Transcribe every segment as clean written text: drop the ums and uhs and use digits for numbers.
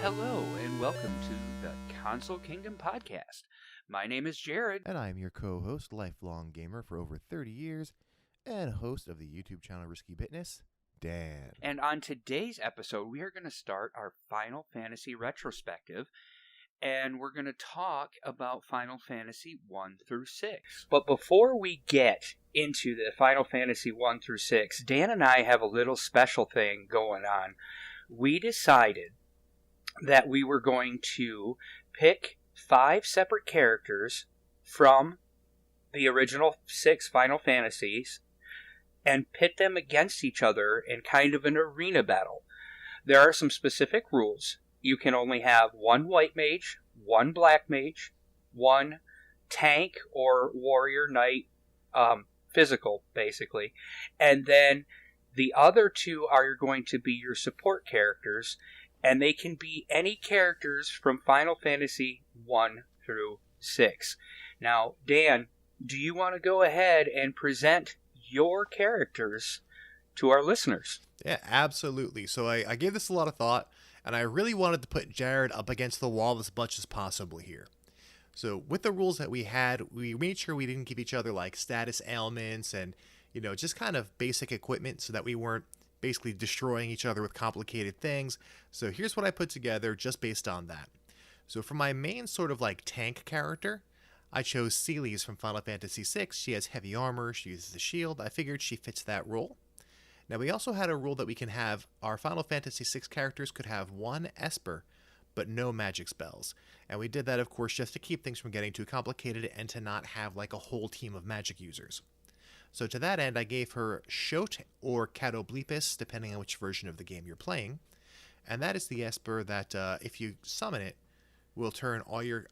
Hello, and welcome to the Console Kingdom podcast. My name is Jared. And I'm your co-host, lifelong gamer for over 30 years, and host of the YouTube channel Risky Bitness, Dan. And on today's episode, we are going to start our Final Fantasy retrospective, and we're going to talk about Final Fantasy 1 through 6. But before we get into the Final Fantasy 1 through 6, Dan and I have a little special thing going on. We decided that we were going to pick 5 separate characters from the original 6 Final Fantasies and pit them against each other in kind of an arena battle. There are some specific rules. You can only have one white mage, one black mage, one tank or warrior knight, physical, basically. And then the other 2 are going to be your support characters, and they can be any characters from Final Fantasy 1 through 6. Now, Dan, do you want to go ahead and present your characters to our listeners? Yeah, absolutely. So I gave this a lot of thought, and I really wanted to put Jared up against the wall as much as possible here. So with the rules that we had, we made sure we didn't give each other like status ailments and, just kind of basic equipment so that we weren't basically destroying each other with complicated things. So here's what I put together just based on that. So for my main sort of like tank character, I chose Celes from Final Fantasy VI. She has heavy armor, she uses the shield. I figured she fits that role. Now we also had a rule that we can have our Final Fantasy VI characters could have one Esper, but no magic spells. And we did that, of course, just to keep things from getting too complicated and to not have like a whole team of magic users. So to that end, I gave her Shote or Catoblepis, depending on which version of the game you're playing. And that is the Esper that, if you summon it, will turn all your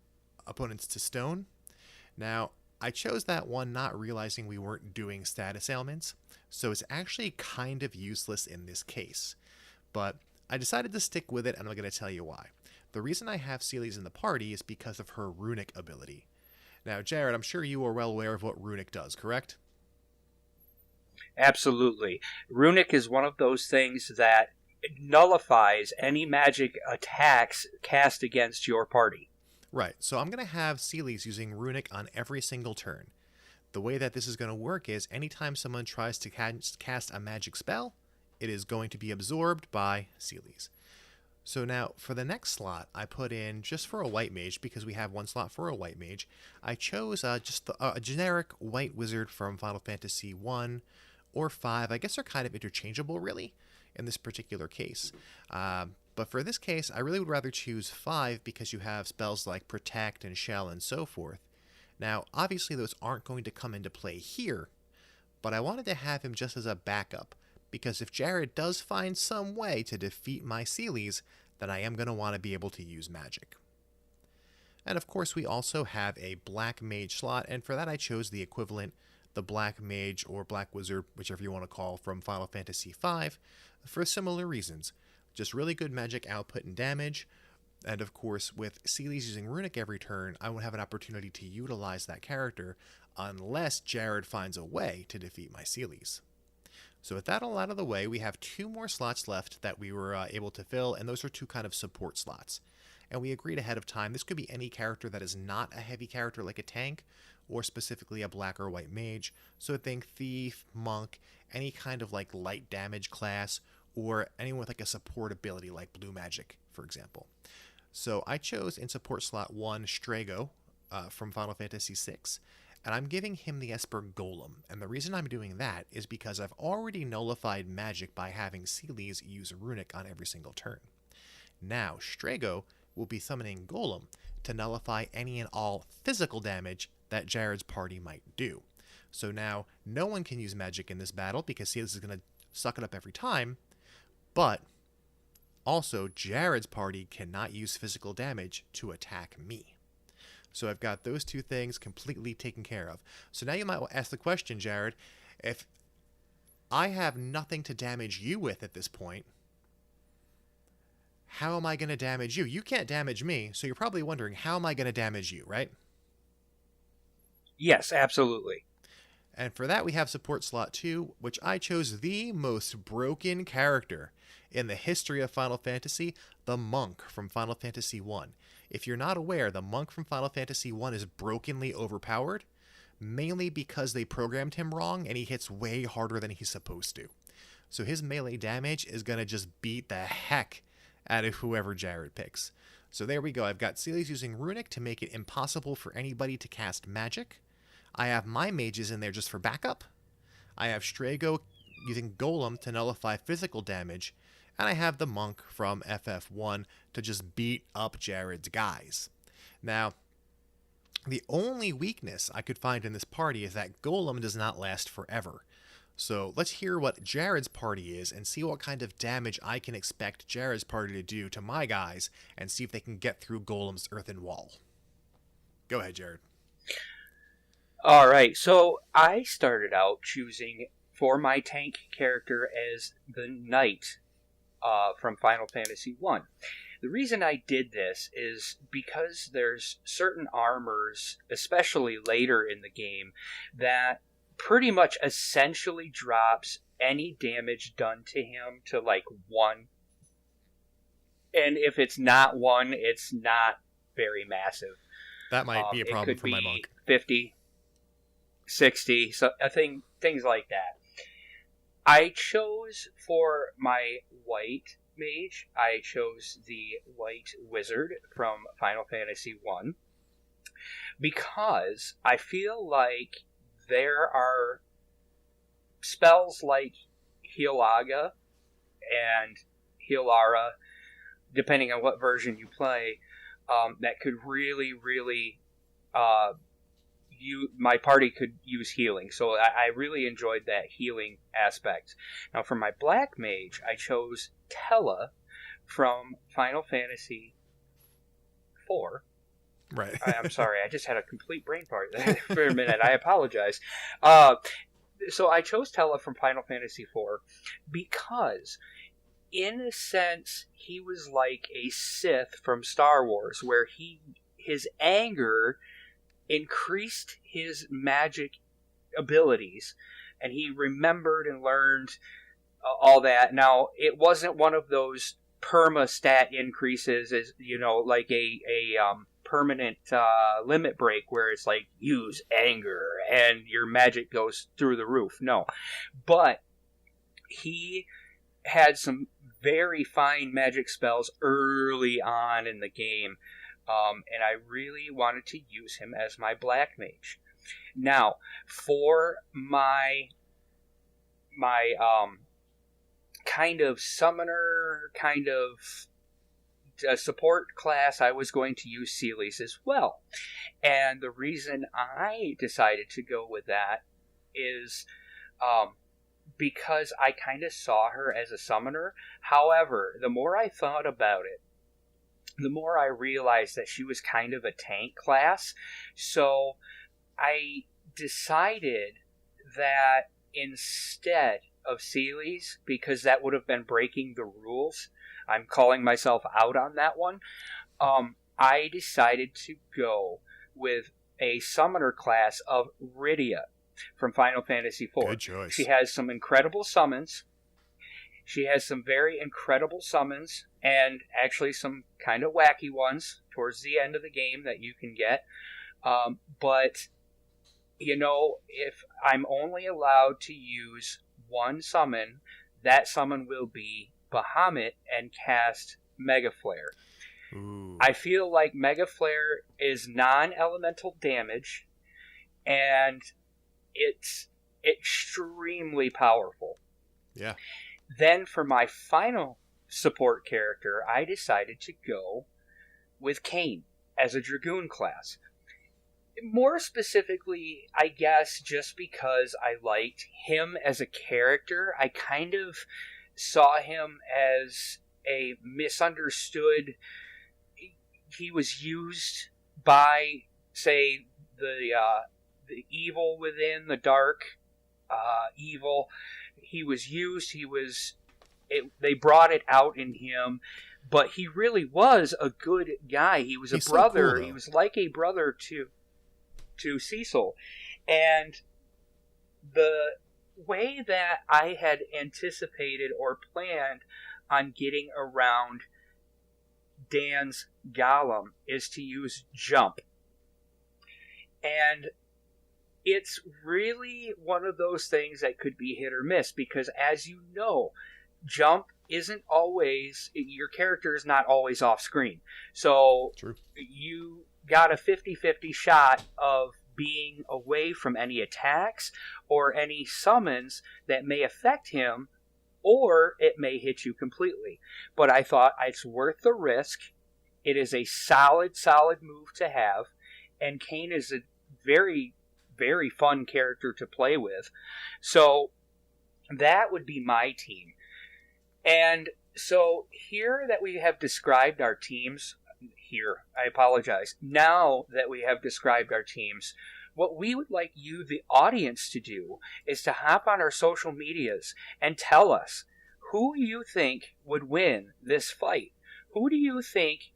opponents to stone. Now, I chose that one not realizing we weren't doing status ailments, so it's actually kind of useless in this case. But I decided to stick with it, and I'm going to tell you why. The reason I have Celes in the party is because of her runic ability. Now, Jared, I'm sure you are well aware of what runic does, correct? Absolutely. Runic is one of those things that nullifies any magic attacks cast against your party. Right, so I'm going to have Celes using runic on every single turn. The way that this is going to work is anytime someone tries to cast a magic spell, it is going to be absorbed by Celes. So now, for the next slot, I put in, just for a white mage, because we have one slot for a white mage, I chose just a generic white wizard from Final Fantasy 1 or 5. I guess they're kind of interchangeable, really, in this particular case. But for this case, I really would rather choose 5 because you have spells like Protect and Shell and so forth. Now, obviously those aren't going to come into play here, but I wanted to have him just as a backup, because if Jared does find some way to defeat my Celes, then I am going to want to be able to use magic. And of course we also have a black mage slot, and for that I chose the equivalent, the black mage or black wizard, whichever you want to call, from Final Fantasy V, for similar reasons. Just really good magic output and damage, and of course with Celes using runic every turn, I won't have an opportunity to utilize that character unless Jared finds a way to defeat my Celes. So with that all out of the way, we have 2 more slots left that we were able to fill, and those are 2 kind of support slots. And we agreed ahead of time, this could be any character that is not a heavy character like a tank, or specifically a black or white mage. So think thief, monk, any kind of like light damage class, or anyone with like a support ability like blue magic, for example. So I chose in support slot 1 Strago from Final Fantasy VI, and I'm giving him the Esper Golem. And the reason I'm doing that is because I've already nullified magic by having Celes use runic on every single turn. Now, Strago will be summoning Golem to nullify any and all physical damage that Jared's party might do. So now, no one can use magic in this battle because Celes is going to suck it up every time, but also Jared's party cannot use physical damage to attack me. So I've got those 2 things completely taken care of. So now you might ask the question, Jared, if I have nothing to damage you with at this point, how am I going to damage you? You can't damage me, so you're probably wondering, how am I going to damage you, right? Yes, absolutely. And for that we have support slot 2, which I chose the most broken character. In the history of Final Fantasy, the monk from Final Fantasy 1. If you're not aware, the monk from Final Fantasy 1 is brokenly overpowered, mainly because they programmed him wrong and he hits way harder than he's supposed to. So his melee damage is going to just beat the heck out of whoever Jared picks. So there we go. I've got Celes using Runic to make it impossible for anybody to cast magic. I have my mages in there just for backup. I have Strago using Golem to nullify physical damage. And I have the monk from FF1 to just beat up Jared's guys. Now, the only weakness I could find in this party is that Golem does not last forever. So let's hear what Jared's party is and see what kind of damage I can expect Jared's party to do to my guys and see if they can get through Golem's earthen wall. Go ahead, Jared. All right, so I started out choosing for my tank character as the Knight from Final Fantasy 1. The reason I did this is because there's certain armors, especially later in the game, that pretty much essentially drops any damage done to him to like 1. And if it's not 1, it's not very massive. That might be a problem for my monk. 50, 60, so things like that. I chose for my white mage, I chose the white wizard from Final Fantasy 1 because I feel like there are spells like Healaga and Healara, depending on what version you play, that could really, my party could use healing. So I really enjoyed that healing aspect. Now for my black mage, I chose Tella from Final Fantasy 4. Right. I'm sorry, I just had a complete brain fart there for a minute. I apologize. So I chose Tella from Final Fantasy 4 because, in a sense, he was like a Sith from Star Wars, where his anger increased his magic abilities, and he remembered and learned all that. Now, it wasn't one of those perma stat increases, as you know, like a permanent limit break where it's like use anger and your magic goes through the roof. No, but he had some very fine magic spells early on in the game. And I really wanted to use him as my black mage. Now, for my kind of summoner, kind of support class, I was going to use Celes as well. And the reason I decided to go with that is because I kind of saw her as a summoner. However, the more I thought about it, the more I realized that she was kind of a tank class. So I decided that instead of Celes, because that would have been breaking the rules, I'm calling myself out on that one, I decided to go with a summoner class of Rydia from Final Fantasy IV. Good choice. She has some incredible summons. She has some very incredible summons, and actually some kind of wacky ones towards the end of the game that you can get. But, you know, if I'm only allowed to use one summon, that summon will be Bahamut and cast Mega Flare. Ooh. I feel like Mega Flare is non-elemental damage, and it's extremely powerful. Yeah. Then for my final support character, I decided to go with Kain as a Dragoon class. More specifically, I guess, just because I liked him as a character. I kind of saw him as a misunderstood. He was used by, say, the evil within, the dark evil. He was used. They brought it out in him, but he really was a good guy. He was a brother. So cool, he was like a brother to Cecil, and the way that I had anticipated or planned on getting around Dan's golem is to use jump. And it's really one of those things that could be hit or miss, because as you know, jump isn't always, your character is not always off screen. So True. you got a 50-50 shot of being away from any attacks or any summons that may affect him, or it may hit you completely. But I thought it's worth the risk. It is a solid move to have, and Kane is a very, very fun character to play with. So that would be my team. And so here that we have described our teams, now that we have described our teams, what we would like you, the audience, to do is to hop on our social medias and tell us who you think would win this fight. Who do you think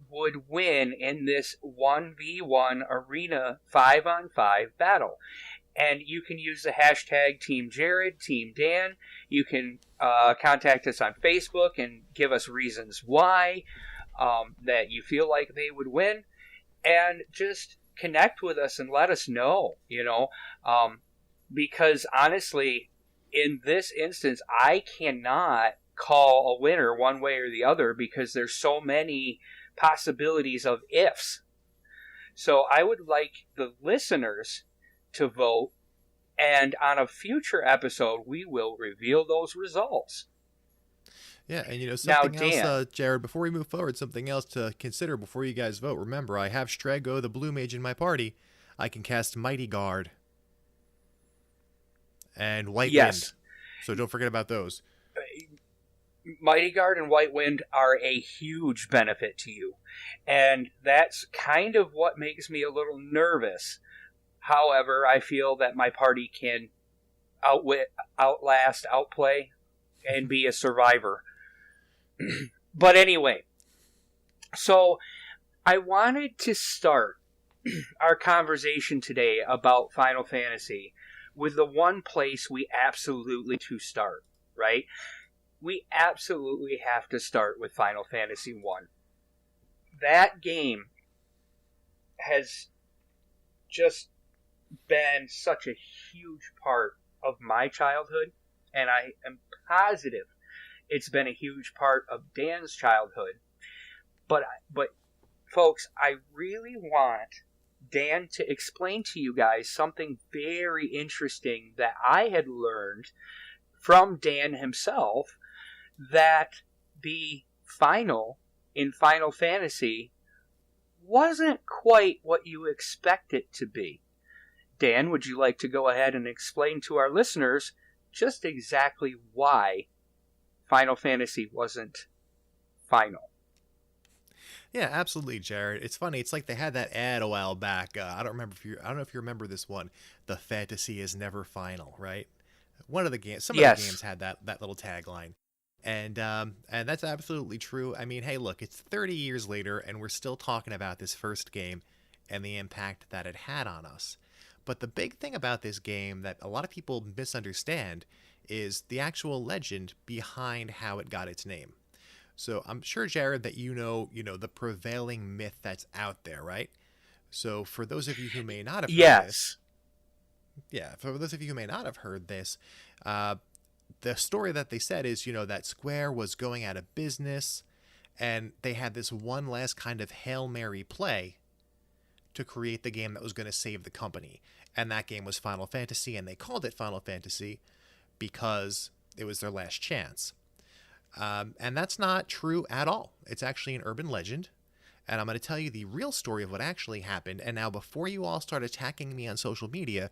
would win in this 1v1 arena 5-on-5 battle? And you can use the hashtag Team Jared, Team Dan. You can contact us on Facebook and give us reasons why that you feel like they would win. And just connect with us and let us know, because honestly, in this instance, I cannot call a winner one way or the other because there's so many possibilities of ifs. So I would like the listeners to vote, and on a future episode, we will reveal those results. Yeah, and something now, Dan, else, Jared, before we move forward, something else to consider before you guys vote. Remember, I have Strago, the blue mage, in my party. I can cast Mighty Guard and White Wind. So don't forget about those. Mighty Guard and White Wind are a huge benefit to you. And that's kind of what makes me a little nervous. However, I feel that my party can outlast, outplay, and be a survivor. But anyway, so I wanted to start our conversation today about Final Fantasy with the one place we absolutely to start, right? We absolutely have to start with Final Fantasy 1. That game has just been such a huge part of my childhood, and I am positive it's been a huge part of Dan's childhood. But folks, I really want Dan to explain to you guys something very interesting that I had learned from Dan himself, that the final in Final Fantasy wasn't quite what you expect it to be. Dan, would you like to go ahead and explain to our listeners just exactly why Final Fantasy wasn't final? Yeah, absolutely, Jared. It's funny. It's like they had that ad a while back. I don't know if you remember this one. The fantasy is never final, right? One of the games, some of the games had that little tagline, and that's absolutely true. I mean, hey, look, it's 30 years later, and we're still talking about this first game and the impact that it had on us. But the big thing about this game that a lot of people misunderstand is the actual legend behind how it got its name. So I'm sure, Jared, that you know the prevailing myth that's out there, right? So for those of you who may not have heard this, for those of you who may not have heard this, the story that they said is, that Square was going out of business, and they had this one last kind of Hail Mary play to create the game that was going to save the company. And that game was Final Fantasy, and they called it Final Fantasy because it was their last chance. And that's not true at all. It's actually an urban legend. And I'm going to tell you the real story of what actually happened. And now, before you all start attacking me on social media,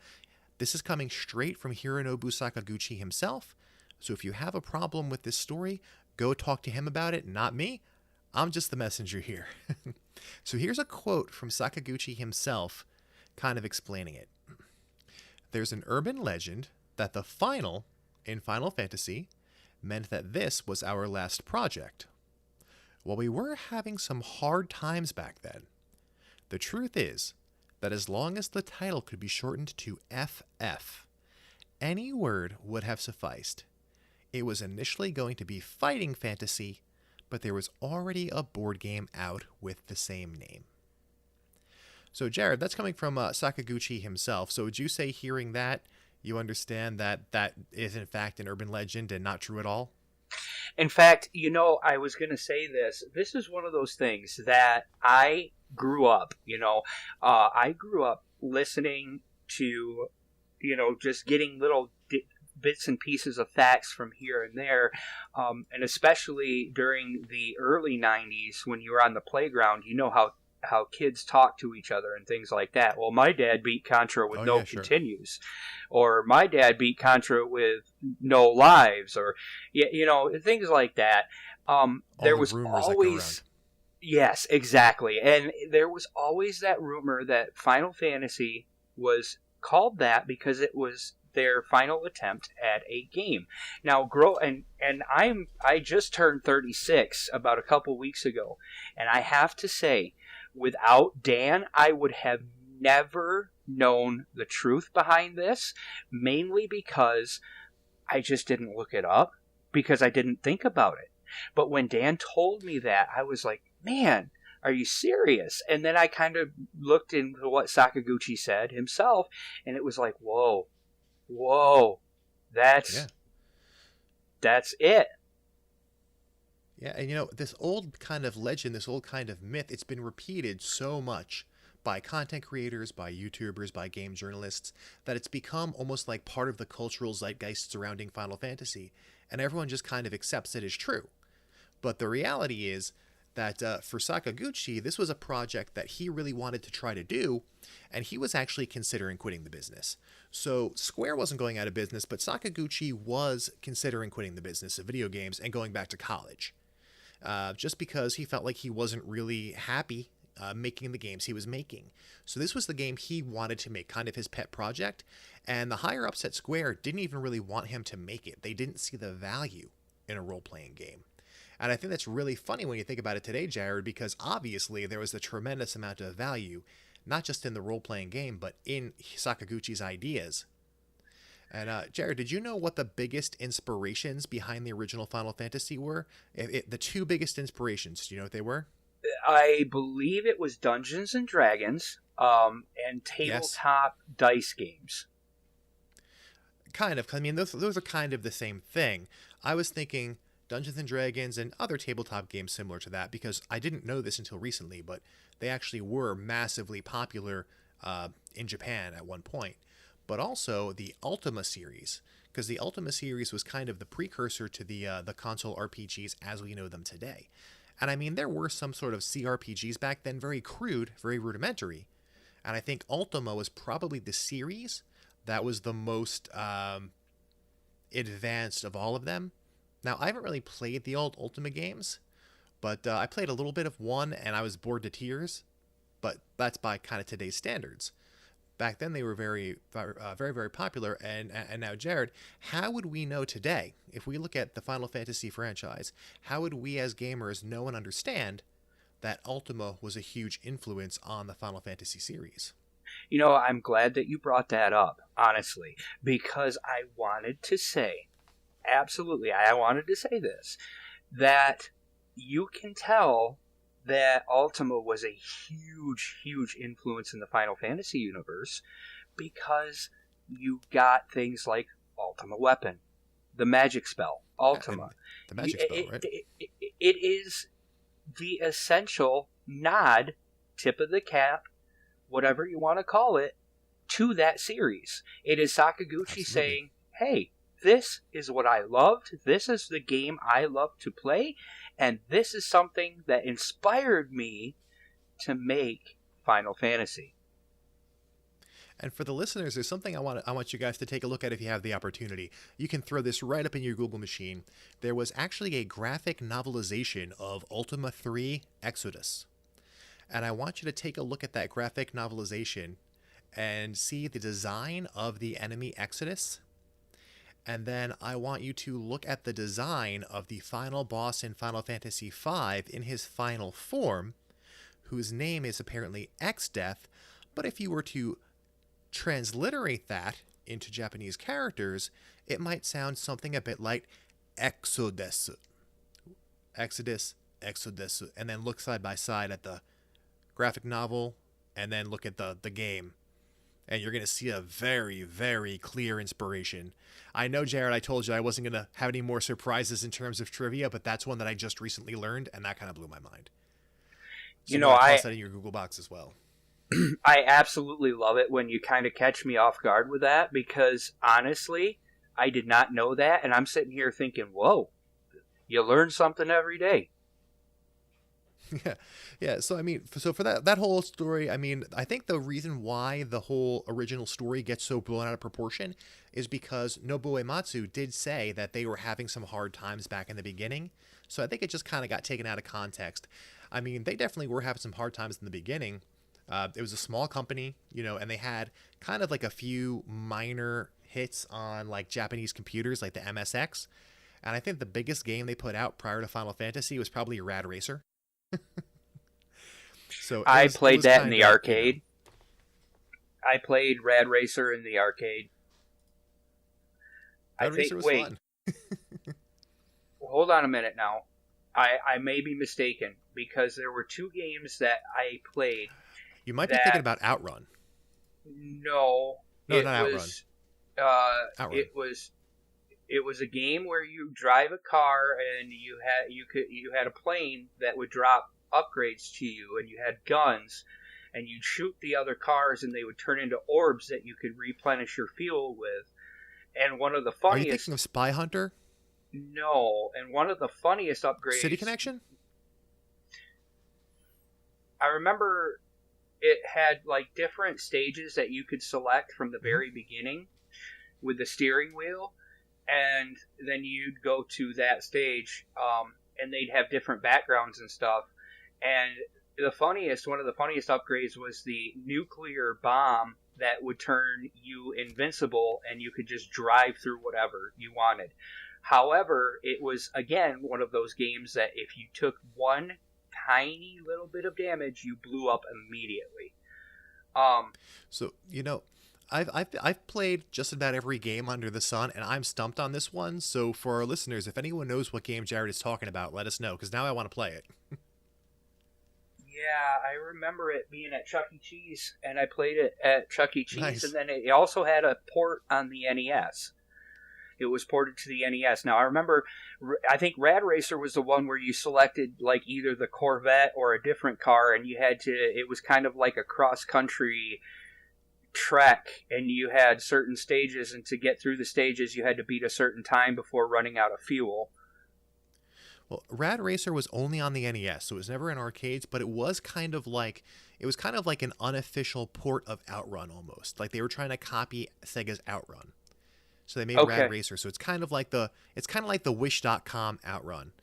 this is coming straight from Hironobu Sakaguchi himself. So if you have a problem with this story, go talk to him about it, not me. I'm just the messenger here. So here's a quote from Sakaguchi himself, kind of explaining it. There's an urban legend that the final in Final Fantasy meant that this was our last project. Well, we were having some hard times back then. The truth is that as long as the title could be shortened to FF, any word would have sufficed. It was initially going to be Fighting Fantasy, but there was already a board game out with the same name. So, Jared, that's coming from Sakaguchi himself. So, would you say hearing that, you understand that that is in fact an urban legend and not true at all? In fact, I was going to say this. This is one of those things that I grew up, I grew up listening to, just getting little bits and pieces of facts from here and there. And especially during the early 90s when you were on the playground, how kids talk to each other and things like that. Well, my dad beat Contra with no continues, or my dad beat Contra with no lives, or things like that. There was always, yes, exactly, and there was always that rumor that Final Fantasy was called that because it was their final attempt at a game. Now, I just turned 36 about a couple weeks ago, and I have to say, without Dan, I would have never known the truth behind this, mainly because I just didn't look it up, because I didn't think about it. But when Dan told me that, I was like, man, are you serious? And then I kind of looked into what Sakaguchi said himself, and it was like, whoa, that's it. Yeah, and this old kind of legend, this old kind of myth, it's been repeated so much by content creators, by YouTubers, by game journalists, that it's become almost like part of the cultural zeitgeist surrounding Final Fantasy, and everyone just kind of accepts it as true. But the reality is that for Sakaguchi, this was a project that he really wanted to try to do, and he was actually considering quitting the business. So Square wasn't going out of business, but Sakaguchi was considering quitting the business of video games and going back to college. Just because he felt like he wasn't really happy making the games he was making. So this was the game he wanted to make, kind of his pet project, and the higher-ups at Square didn't even really want him to make it. They didn't see the value in a role-playing game. And I think that's really funny when you think about it today, Jared, because obviously there was a tremendous amount of value, not just in the role-playing game, but in Sakaguchi's ideas. And Jared, did you know what the biggest inspirations behind the original Final Fantasy were? The two biggest inspirations, do you know what they were? I believe it was Dungeons and Dragons and tabletop dice games. Kind of. I mean, those are kind of the same thing. I was thinking Dungeons and Dragons and other tabletop games similar to that, because I didn't know this until recently, but they actually were massively popular in Japan at one point. But also the Ultima series, because the Ultima series was kind of the precursor to the console RPGs as we know them today. And I mean, there were some sort of CRPGs back then, very crude, very rudimentary. And I think Ultima was probably the series that was the most advanced of all of them. Now, I haven't really played the old Ultima games, but I played a little bit of one and I was bored to tears. But that's by kind of today's standards. Back then, they were very, very popular. And now, Jared, how would we know today, if we look at the Final Fantasy franchise, how would we as gamers know and understand that Ultima was a huge influence on the Final Fantasy series? I'm glad that you brought that up, honestly, because I wanted to say, absolutely, I wanted to say this, that you can tell that Ultima was a huge influence in the Final Fantasy universe because you got things like Ultima Weapon, the magic spell, Ultima. The magic spell, right? It is the essential nod, tip of the cap, whatever you want to call it, to that series. It is Sakaguchi saying, hey, this is what I loved, this is the game I love to play, and this is something that inspired me to make Final Fantasy. And for the listeners, there's something I want you guys to take a look at if you have the opportunity. You can throw this right up in your Google machine. There was actually a graphic novelization of Ultima 3 Exodus. And I want you to take a look at that graphic novelization and see the design of the enemy Exodus. And then I want you to look at the design of the final boss in Final Fantasy V in his final form, whose name is apparently X-Death, but if you were to transliterate that into Japanese characters, it might sound something a bit like Exodus. Exodus, and then look side by side at the graphic novel, and then look at the game, and you're going to see a very, very clear inspiration. I know, Jared, I told you I wasn't going to have any more surprises in terms of trivia, but that's one that I just recently learned, and that kind of blew my mind. So toss that in your Google box as well. I absolutely love it when you kind of catch me off guard with that, because honestly, I did not know that, and I'm sitting here thinking, whoa, you learn something every day. Yeah. So I mean, for that whole story, I mean, I think the reason why the whole original story gets so blown out of proportion is because Nobuo Uematsu did say that they were having some hard times back in the beginning. So I think it just kind of got taken out of context. I mean, they definitely were having some hard times in the beginning. It was a small company, and they had kind of like a few minor hits on like Japanese computers, like the MSX. And I think the biggest game they put out prior to Final Fantasy was probably Rad Racer. So I played that in the arcade. I played Rad Racer in the arcade. Rad Racer was fun. Hold on a minute now. I may be mistaken, because there were two games that I played. You might be thinking about Outrun. No, not Outrun. Outrun. It was a game where you drive a car and you had a plane that would drop upgrades to you, and you had guns, and you'd shoot the other cars and they would turn into orbs that you could replenish your fuel with. And one of the funniest... Are you thinking of Spy Hunter? No, and one of the funniest upgrades... City Connection? I remember it had like different stages that you could select from the very beginning with the steering wheel, and then you'd go to that stage, and they'd have different backgrounds and stuff. And one of the funniest upgrades was the nuclear bomb that would turn you invincible, and you could just drive through whatever you wanted. However, it was, again, one of those games that if you took one tiny little bit of damage, you blew up immediately. So, I've played just about every game under the sun, and I'm stumped on this one. So for our listeners, if anyone knows what game Jared is talking about, let us know, because now I want to play it. Yeah, I remember it being at Chuck E. Cheese, and I played it at Chuck E. Cheese, nice. And then it also had a port on the NES. It was ported to the NES. Now, I remember, I think Rad Racer was the one where you selected like either the Corvette or a different car, and it was kind of like a cross-country trek, and you had certain stages, and to get through the stages, you had to beat a certain time before running out of fuel. Well, Rad Racer was only on the NES, so it was never in arcades, but it was kind of like an unofficial port of Outrun almost. Like they were trying to copy Sega's Outrun. So they made Rad Racer. So it's kind of like the Wish.com Outrun.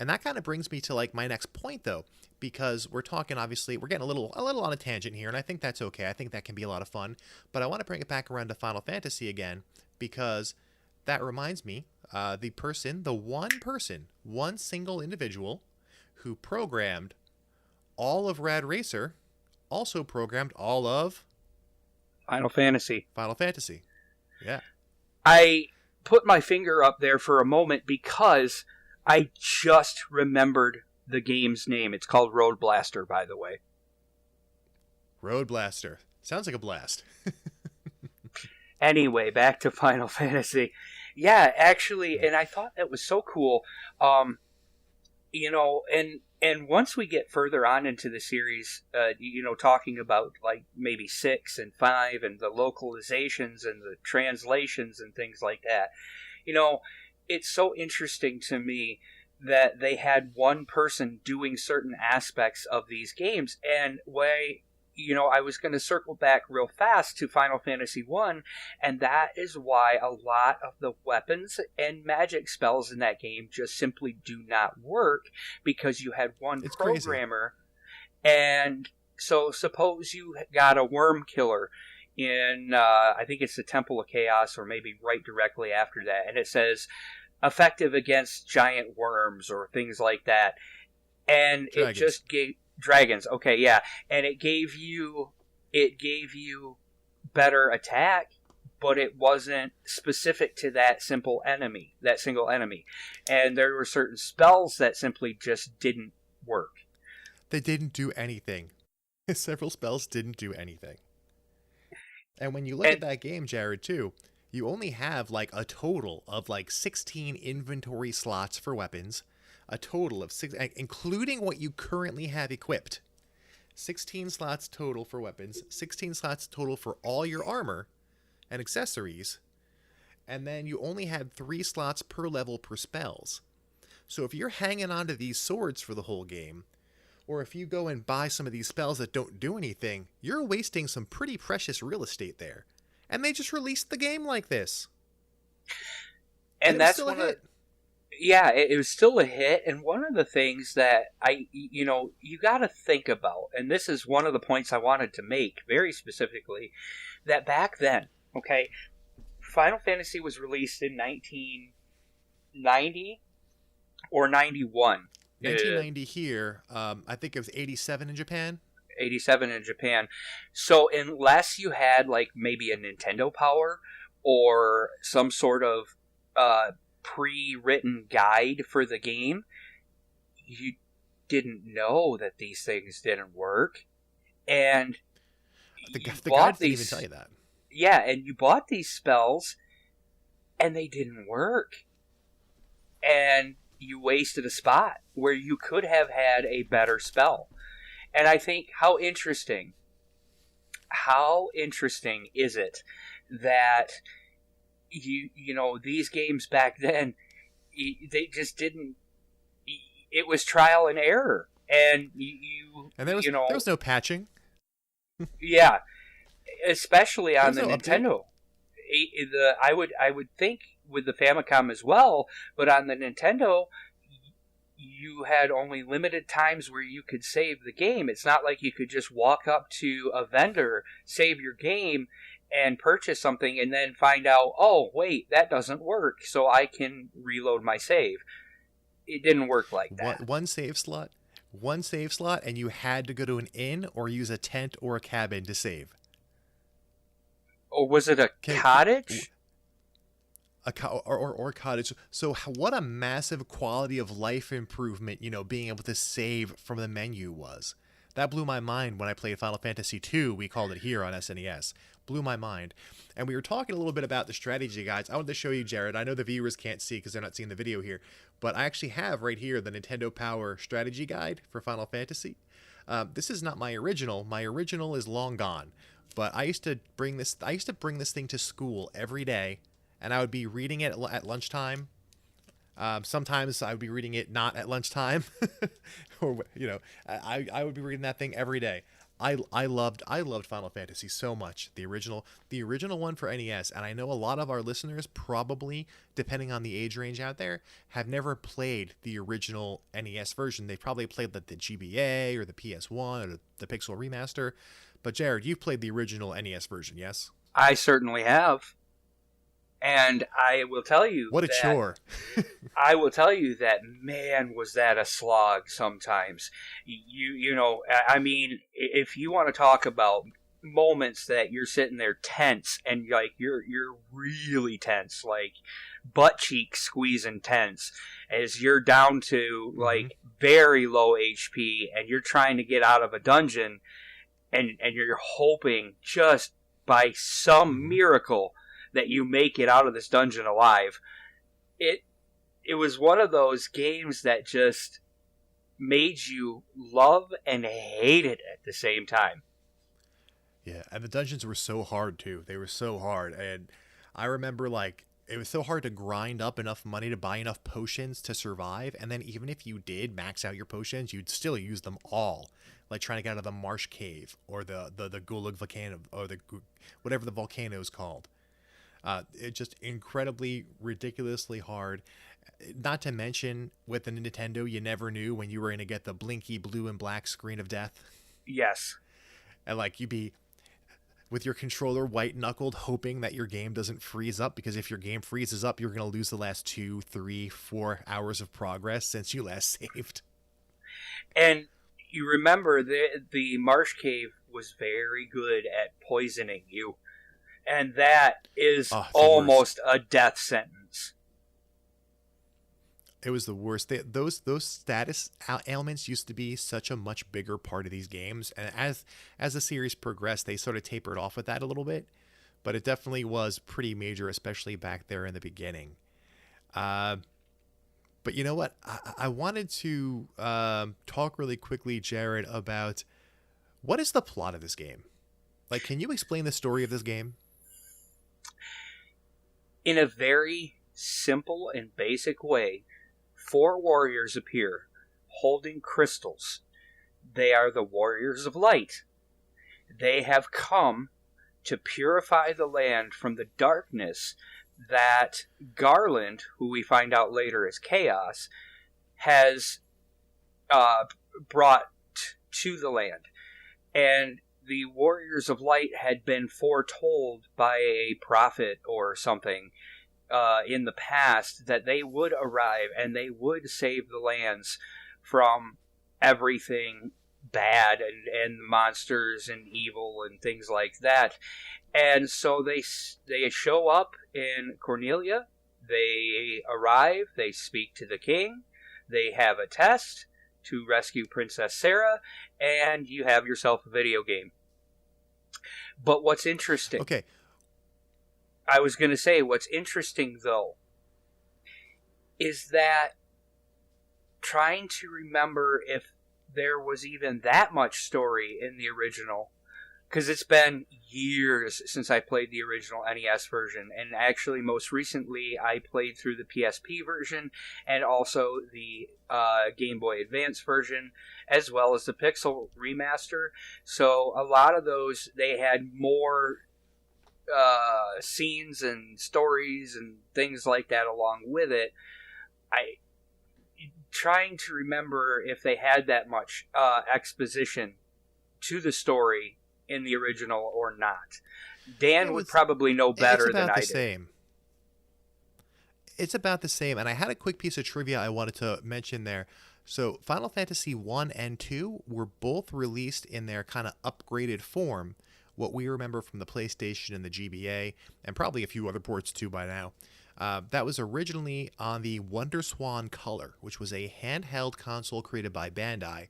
And that kind of brings me to like my next point though, because we're talking, obviously, we're getting a little on a tangent here, and I think that's okay. I think that can be a lot of fun. But I want to bring it back around to Final Fantasy again, because that reminds me, one single individual who programmed all of Rad Racer also programmed all of Final Fantasy. Yeah. I put my finger up there for a moment because I just remembered the game's name. It's called Road Blaster, by the way. Road Blaster. Sounds like a blast. Anyway, back to Final Fantasy. Yeah, actually, and I thought that was so cool. And once we get further on into the series, talking about like maybe 6 and 5 and the localizations and the translations and things like that, it's so interesting to me that they had one person doing certain aspects of these games. And I was going to circle back real fast to Final Fantasy 1, and that is why a lot of the weapons and magic spells in that game just simply do not work, because you had one programmer. Crazy. And so suppose you got a worm killer in, I think it's the Temple of Chaos, or maybe right directly after that, and it says effective against giant worms or things like that. And Dragons. It just gave... Dragons, okay, yeah. And it gave you better attack, but it wasn't specific to that single enemy. And there were certain spells that simply just didn't work. They didn't do anything. Several spells didn't do anything. And when you look at that game, Jared, too, you only have like a total of like 16 inventory slots for weapons, a total of 6, including what you currently have equipped. 16 slots total for weapons, 16 slots total for all your armor and accessories, and then you only had 3 slots per level per spells. So if you're hanging on to these swords for the whole game, or if you go and buy some of these spells that don't do anything, you're wasting some pretty precious real estate there. And they just released the game like this. And that's one of it was still a hit. And one of the things that you got to think about, and this is one of the points I wanted to make very specifically, that back then, okay, Final Fantasy was released in 1990 or 91. 1990 here. I think it was 87 in Japan. 87 in Japan. So unless you had like maybe a Nintendo Power or some sort of pre-written guide for the game, you didn't know that these things didn't work. And the guide didn't even tell you that. Yeah, and you bought these spells and they didn't work. And you wasted a spot where you could have had a better spell. And I think how interesting is it that these games back then, they just didn't, it was trial and error. And there was no patching. Yeah, especially on the Nintendo. I would think with the Famicom as well, but on the Nintendo, you had only limited times where you could save the game. It's not like you could just walk up to a vendor, save your game, and purchase something, and then find out, oh, wait, that doesn't work, so I can reload my save. It didn't work like that. One save slot, and you had to go to an inn or use a tent or a cabin to save. Or was it a cottage? Or cottage. So what a massive quality of life improvement, being able to save from the menu was. That blew my mind when I played Final Fantasy II. We called it here on SNES. Blew my mind. And we were talking a little bit about the strategy guides. I wanted to show you, Jared. I know the viewers can't see because they're not seeing the video here, but I actually have right here the Nintendo Power strategy guide for Final Fantasy. This is not my original. My original is long gone. But I used to bring this thing to school every day, and I would be reading it at lunchtime. Sometimes I would be reading it not at lunchtime, or I would be reading that thing every day. I loved Final Fantasy so much, the original one for NES, and I know a lot of our listeners probably, depending on the age range out there, have never played the original NES version. They probably played the GBA or the PS1 or the Pixel Remaster. But Jared, you've played the original NES version, yes? I certainly have. And I will tell you what a chore. I will tell you that, man, was that a slog sometimes. I mean, if you want to talk about moments that you're sitting there tense and like you're really tense, like butt cheeks squeezing tense as you're down to like very low HP and you're trying to get out of a dungeon and you're hoping just by some miracle that you make it out of this dungeon alive. It was one of those games that just made you love and hate it at the same time. Yeah, and the dungeons were so hard too. They were so hard, and I remember like it was so hard to grind up enough money to buy enough potions to survive, and then even if you did max out your potions, you'd still use them all. Like trying to get out of the marsh cave or the Gulag volcano or whatever the volcano is called. It's just incredibly, ridiculously hard. Not to mention, with the Nintendo, you never knew when you were going to get the blinky blue and black screen of death. Yes. And like you'd be with your controller white-knuckled hoping that your game doesn't freeze up, because if your game freezes up, you're going to lose the last 2, 3, 4 hours of progress since you last saved. And you remember the marsh cave was very good at poisoning you. And that is Oh, it's the worst. almost a death sentence. It was the worst. Those status ailments used to be such a much bigger part of these games, and as the series progressed, they sort of tapered off with that a little bit. But it definitely was pretty major, especially back there in the beginning. Uh, but you know what? I wanted to talk really quickly, Jared, about what is the plot of this game. Like, can you explain the story of this game? In a very simple and basic way, 4 warriors appear holding crystals. They are the warriors of light. They have come to purify the land from the darkness that Garland, who we find out later is Chaos, has brought to the land. And the Warriors of Light had been foretold by a prophet or something in the past that they would arrive and they would save the lands from everything bad and monsters and evil and things like that. And so they show up in Cornelia. They arrive. They speak to the king. They have a test to rescue Princess Sarah, and you have yourself a video game. But what's interesting... Okay. I was going to say, what's interesting, though, is that trying to remember if there was even that much story in the original, because it's been years since I played the original NES version, and actually most recently I played through the PSP version and also the Game Boy Advance version, as well as the Pixel remaster. So a lot of those, they had more scenes and stories and things like that along with it. Trying to remember if they had that much exposition to the story in the original or not. Dan would probably know better than I did. Same. It's about the same, and I had a quick piece of trivia I wanted to mention there. So Final Fantasy 1 and 2 were both released in their kind of upgraded form, what we remember from the PlayStation and the GBA, and probably a few other ports too by now. That was originally on the WonderSwan Color, which was a handheld console created by Bandai.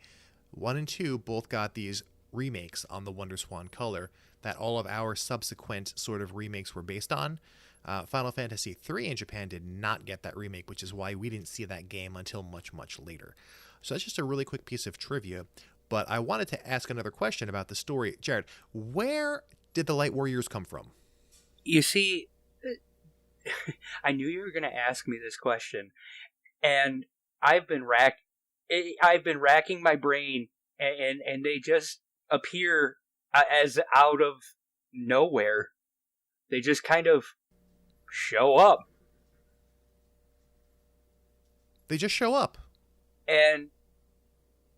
1 and 2 both got these remakes on the WonderSwan Color that all of our subsequent sort of remakes were based on. Final Fantasy 3 in Japan did not get that remake, which is why we didn't see that game until much, much later. So that's just a really quick piece of trivia. But I wanted to ask another question about the story. Jared, where did the Light Warriors come from? You see, I knew you were going to ask me this question, and I've been racking my brain, and they just appear as out of nowhere. They just kind of show up. They just show up. And,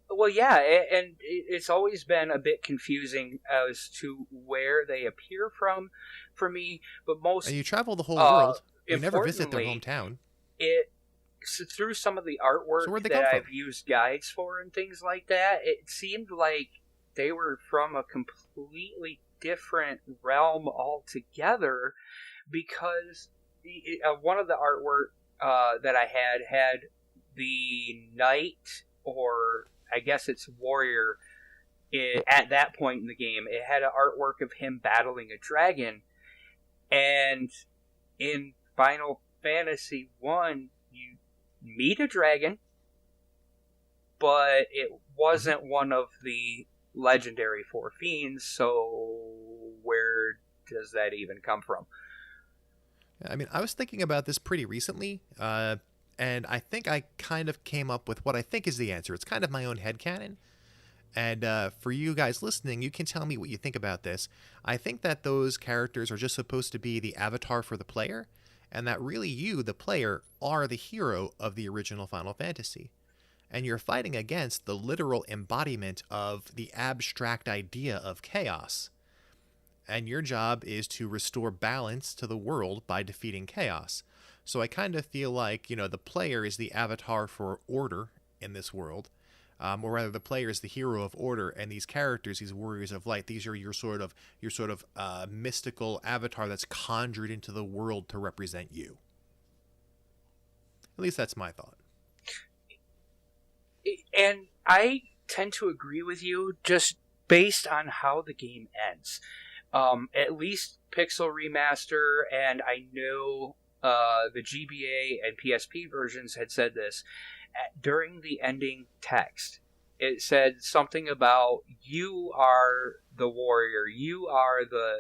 well, yeah, and it's always been a bit confusing as to where they appear from for me, but most... And you travel the whole world. You never visit their hometown. Through some of the artwork that I've used guides for and things like that, it seemed like they were from a completely different realm altogether, because one of the artwork that I had the knight, or I guess it's warrior, at that point in the game. It had an artwork of him battling a dragon, and in Final Fantasy 1, you meet a dragon, but it wasn't one of the legendary 4 fiends, so where does that even come from? I mean, I was thinking about this pretty recently, and I think I kind of came up with what I think is the answer. It's kind of my own headcanon. And for you guys listening, you can tell me what you think about this. I think that those characters are just supposed to be the avatar for the player, and that really you, the player, are the hero of the original Final Fantasy. And you're fighting against the literal embodiment of the abstract idea of chaos. And your job is to restore balance to the world by defeating chaos. So I kind of feel like, the player is the avatar for order in this world. or rather, the player is the hero of order, and these characters, these warriors of light, these are your sort of mystical avatar that's conjured into the world to represent you. At least that's my thought. And I tend to agree with you, just based on how the game ends. At least Pixel Remaster, and I know the GBA and PSP versions had said this, during the ending text. It said something about, you are the warrior, you are the,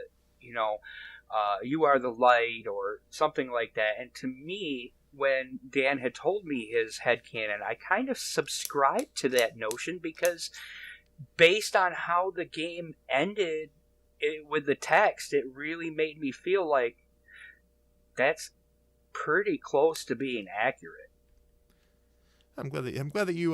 you are the light, or something like that. And to me, when Dan had told me his headcanon, I kind of subscribed to that notion, because based on how the game ended with the text, it really made me feel like that's pretty close to being accurate. I'm glad that you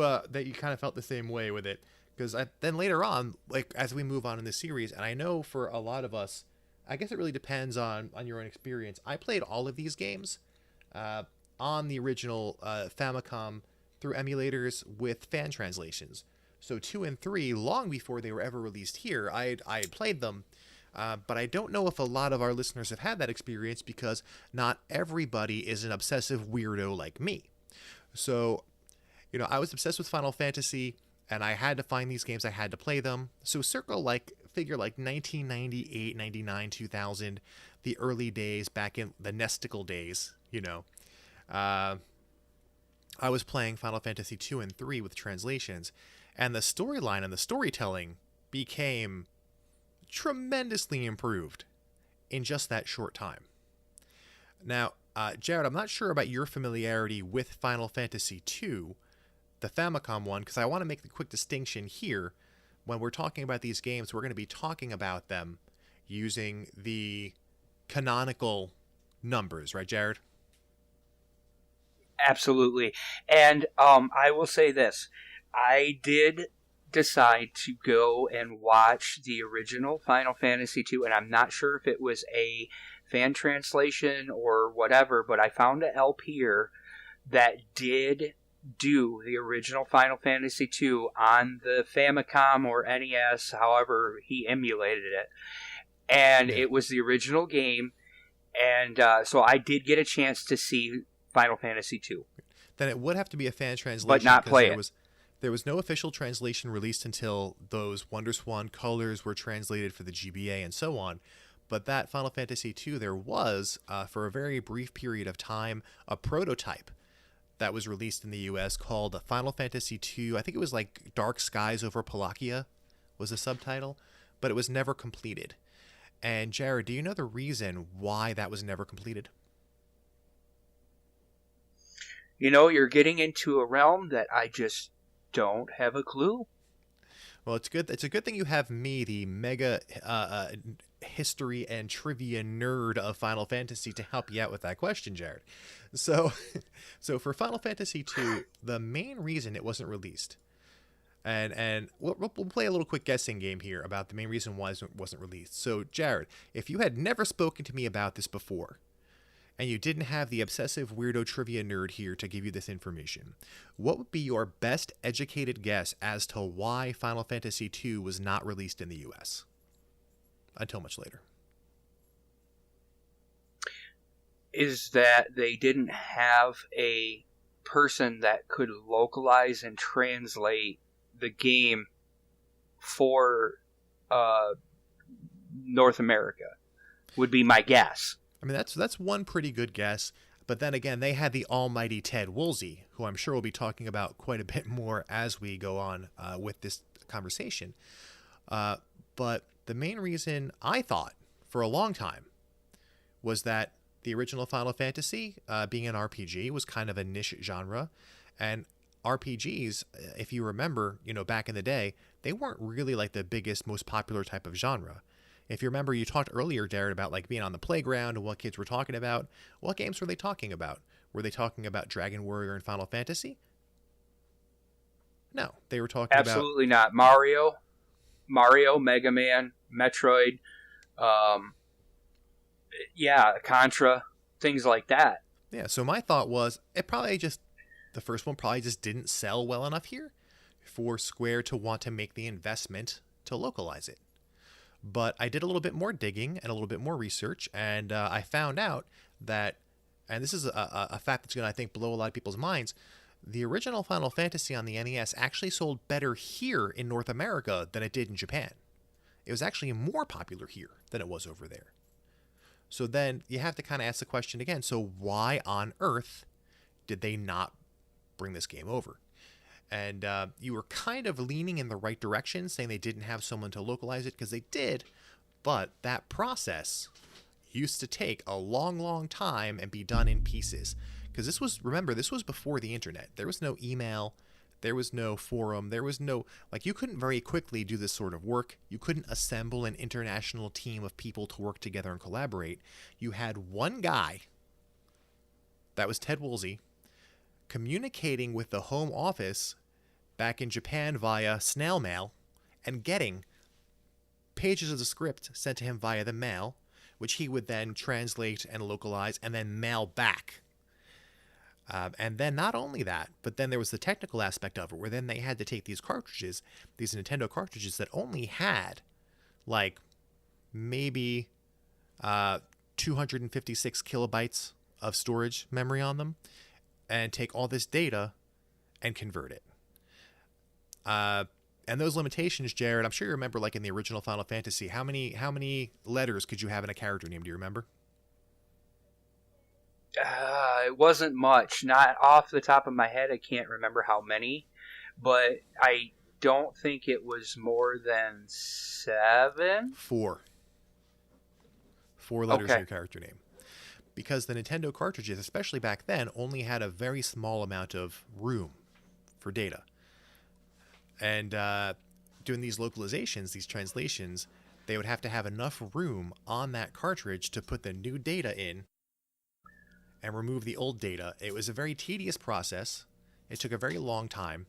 kind of felt the same way with it, because then later on, like as we move on in the series, and I know for a lot of us, I guess it really depends on your own experience. I played all of these games on the original Famicom through emulators with fan translations. So 2 and 3, long before they were ever released here, I had played them. But I don't know if a lot of our listeners have had that experience, because not everybody is an obsessive weirdo like me. So, I was obsessed with Final Fantasy, and I had to find these games, I had to play them. So figure 1998, 99, 2000, the early days, back in the Nesticle days, I was playing Final Fantasy 2 and 3 with translations, and the storyline and the storytelling became tremendously improved in just that short time. Now, Jared, I'm not sure about your familiarity with Final Fantasy II, the Famicom one, because I want to make the quick distinction here. When we're talking about these games, we're going to be talking about them using the canonical numbers, right, Jared? Absolutely. And I will say this. I did decide to go and watch the original Final Fantasy II, and I'm not sure if it was a fan translation or whatever, but I found an LPer that did do the original Final Fantasy II on the Famicom or NES, however he emulated it. And it was the original game, and so I did get a chance to see Final Fantasy II. Then it would have to be a fan translation, but not play it. There was no official translation released until those WonderSwan colors were translated for the GBA and so on. But that Final Fantasy II, there was, for a very brief period of time, a prototype that was released in the US called Final Fantasy II. I think it was like Dark Skies Over Palakia was the subtitle, but it was never completed. And Jared, do you know the reason why that was never completed? You're getting into a realm that I just don't have a clue. Well, it's good. It's a good thing you have me, the mega history and trivia nerd of Final Fantasy, to help you out with that question, Jared. So for Final Fantasy II, the main reason it wasn't released, and we'll play a little quick guessing game here about the main reason why it wasn't released. So, Jared, if you had never spoken to me about this before, and you didn't have the obsessive weirdo trivia nerd here to give you this information, what would be your best educated guess as to why Final Fantasy II was not released in the US until much later? Is that they didn't have a person that could localize and translate the game for North America, would be my guess. I mean, that's one pretty good guess. But then again, they had the almighty Ted Woolsey, who I'm sure we'll be talking about quite a bit more as we go on with this conversation. But the main reason I thought for a long time was that the original Final Fantasy, being an RPG, was kind of a niche genre. And RPGs, if you remember, back in the day, they weren't really like the biggest, most popular type of genre. If you remember, you talked earlier, Darren, about like being on the playground and what kids were talking about. What games were they talking about? Were they talking about Dragon Warrior and Final Fantasy? No, they were talking Absolutely not. Mario, Mega Man, Metroid, Contra, things like that. Yeah, so my thought was, the first one probably just didn't sell well enough here for Square to want to make the investment to localize it. But I did a little bit more digging and a little bit more research, and I found out that, and this is a fact that's going to, I think, blow a lot of people's minds, the original Final Fantasy on the NES actually sold better here in North America than it did in Japan. It was actually more popular here than it was over there. So then you have to kind of ask the question again, so why on earth did they not bring this game over? And you were kind of leaning in the right direction, saying they didn't have someone to localize it, because they did, but that process used to take a long, long time and be done in pieces. Because this was, remember, this was before the internet. There was no email, there was no forum, there was no, like, you couldn't very quickly do this sort of work. You couldn't assemble an international team of people to work together and collaborate. You had one guy, that was Ted Woolsey, communicating with the home office back in Japan via snail mail and getting pages of the script sent to him via the mail, which he would then translate and localize and then mail back. And then not only that, but then there was the technical aspect of it, where then they had to take these cartridges, these Nintendo cartridges that only had like maybe 256 kilobytes of storage memory on them, and take all this data and convert it. And those limitations, Jared, I'm sure you remember, like in the original Final Fantasy, how many letters could you have in a character name? Do you remember? It wasn't much. Not off the top of my head, I can't remember how many, but I don't think it was more than 7. Four letters in your character name. Because the Nintendo cartridges, especially back then, only had a very small amount of room for data. And doing these localizations, these translations, they would have to have enough room on that cartridge to put the new data in and remove the old data. It was a very tedious process. It took a very long time.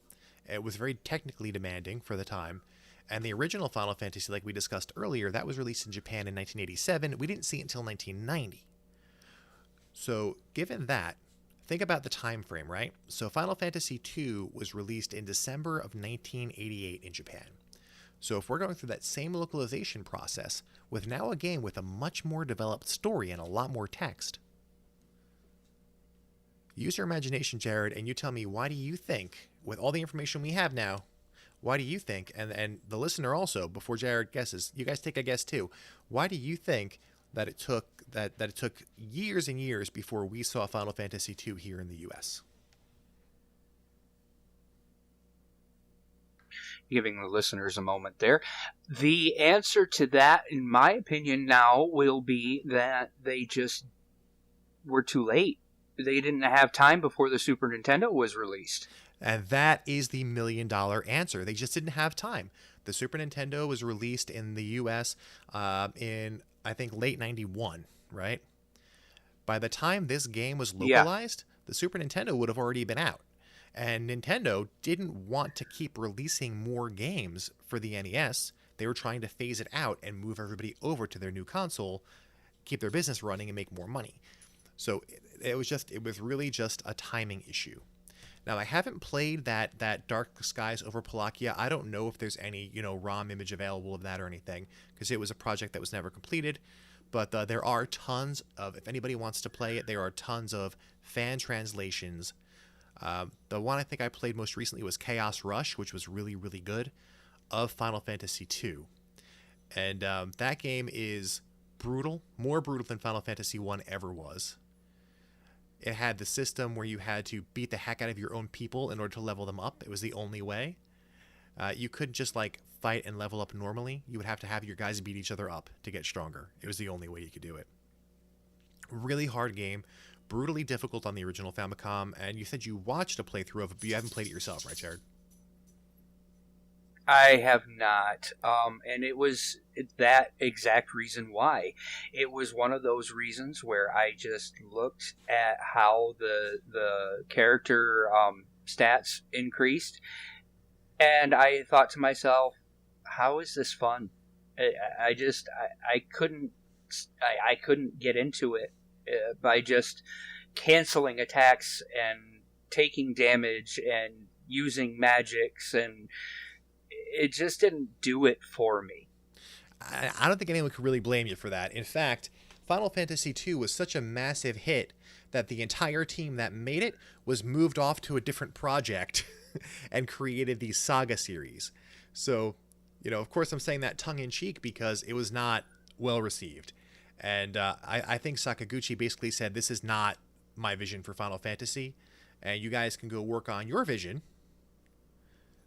It was very technically demanding for the time. And the original Final Fantasy, like we discussed earlier, that was released in Japan in 1987. We didn't see it until 1990. So given that, think about the time frame, right? So Final Fantasy II was released in December of 1988 in Japan. So if we're going through that same localization process with now a game with a much more developed story and a lot more text, use your imagination, Jared, and you tell me, why do you think, with all the information we have now, why do you think, and the listener also, before Jared guesses, you guys take a guess too, why do you think that it took years and years before we saw Final Fantasy II here in the US? Giving the listeners a moment there. The answer to that, in my opinion now, will be that they just were too late. They didn't have time before the Super Nintendo was released. And that is the $1 million answer. They just didn't have time. The Super Nintendo was released in the US in, I think, late 91, right? By the time this game was localized, the Super Nintendo would have already been out. And Nintendo didn't want to keep releasing more games for the NES. They were trying to phase it out and move everybody over to their new console, keep their business running, and make more money. So it was really just a timing issue. Now, I haven't played that Dark Skies over Palakia. I don't know if there's any, ROM image available of that or anything, because it was a project that was never completed. But there are tons of, if anybody wants to play it, there are tons of fan translations. The one I think I played most recently was Chaos Rush, which was really, really good, of Final Fantasy II. And that game is brutal, more brutal than Final Fantasy I ever was. It had the system where you had to beat the heck out of your own people in order to level them up. It was the only way. You couldn't just fight and level up normally. You would have to have your guys beat each other up to get stronger. It was the only way you could do it. Really hard game, brutally difficult on the original Famicom, and you said you watched a playthrough of it, but you haven't played it yourself, right, Jared? I have not, and it was that exact reason why. It was one of those reasons where I just looked at how the character stats increased, and I thought to myself, how is this fun? I couldn't get into it by just canceling attacks and taking damage and using magics, and it just didn't do it for me. I don't think anyone could really blame you for that. In fact, Final Fantasy II was such a massive hit that the entire team that made it was moved off to a different project and created the Saga series. So, of course I'm saying that tongue-in-cheek because it was not well received. And I think Sakaguchi basically said, this is not my vision for Final Fantasy, and you guys can go work on your vision.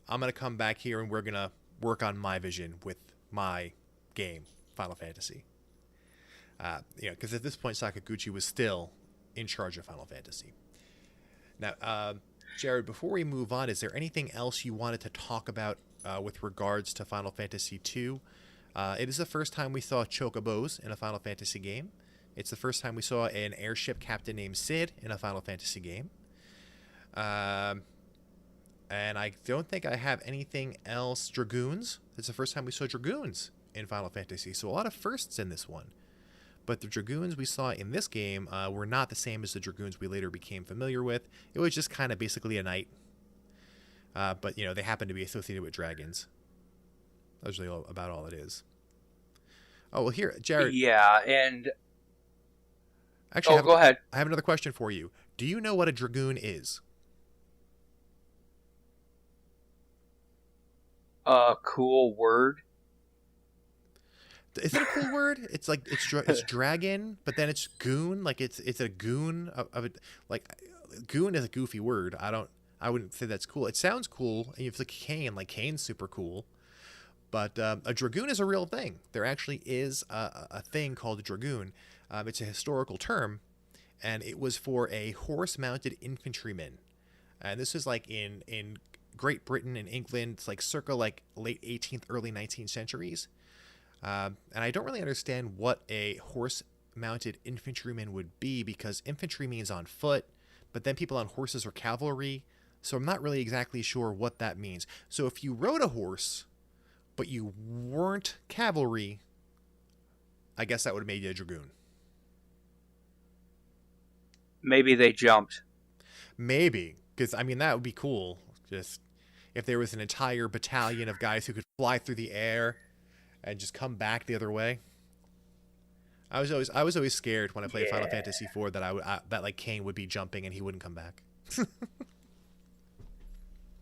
I'm going to come back here and we're going to work on my vision with my game, Final Fantasy. Because at this point, Sakaguchi was still in charge of Final Fantasy. Now, Jared, before we move on, is there anything else you wanted to talk about with regards to Final Fantasy II? It is the first time we saw chocobos in a Final Fantasy game. It's the first time we saw an airship captain named Sid in a Final Fantasy game. And I don't think I have anything else. Dragoons. It's the first time we saw Dragoons in Final Fantasy. So a lot of firsts in this one. But the Dragoons we saw in this game were not the same as the Dragoons we later became familiar with. It was just kind of basically a knight. But, they happen to be associated with dragons. That's really about all it is. Oh, well, here, Jared. Yeah, and... Actually, go ahead. I have another question for you. Do you know what a Dragoon is? A cool word. Is it a cool word? It's like it's dragon, but then it's goon. Like it's a goon of it. Like goon is a goofy word. I wouldn't say that's cool. It sounds cool. And it's like Kane. Like Kane's super cool. But a dragoon is a real thing. There actually is a thing called a dragoon. It's a historical term, and it was for a horse-mounted infantryman. And this is like in Great Britain and England. It's like circa like late 18th, early 19th centuries. And I don't really understand what a horse-mounted infantryman would be, because infantry means on foot, but then people on horses are cavalry. So I'm not really exactly sure what that means. So if you rode a horse, but you weren't cavalry, I guess that would have made you a dragoon. Maybe they jumped. Maybe, because that would be cool. Just if there was an entire battalion of guys who could fly through the air and just come back the other way. I was always scared when I played Final Fantasy IV that that like Kane would be jumping and he wouldn't come back.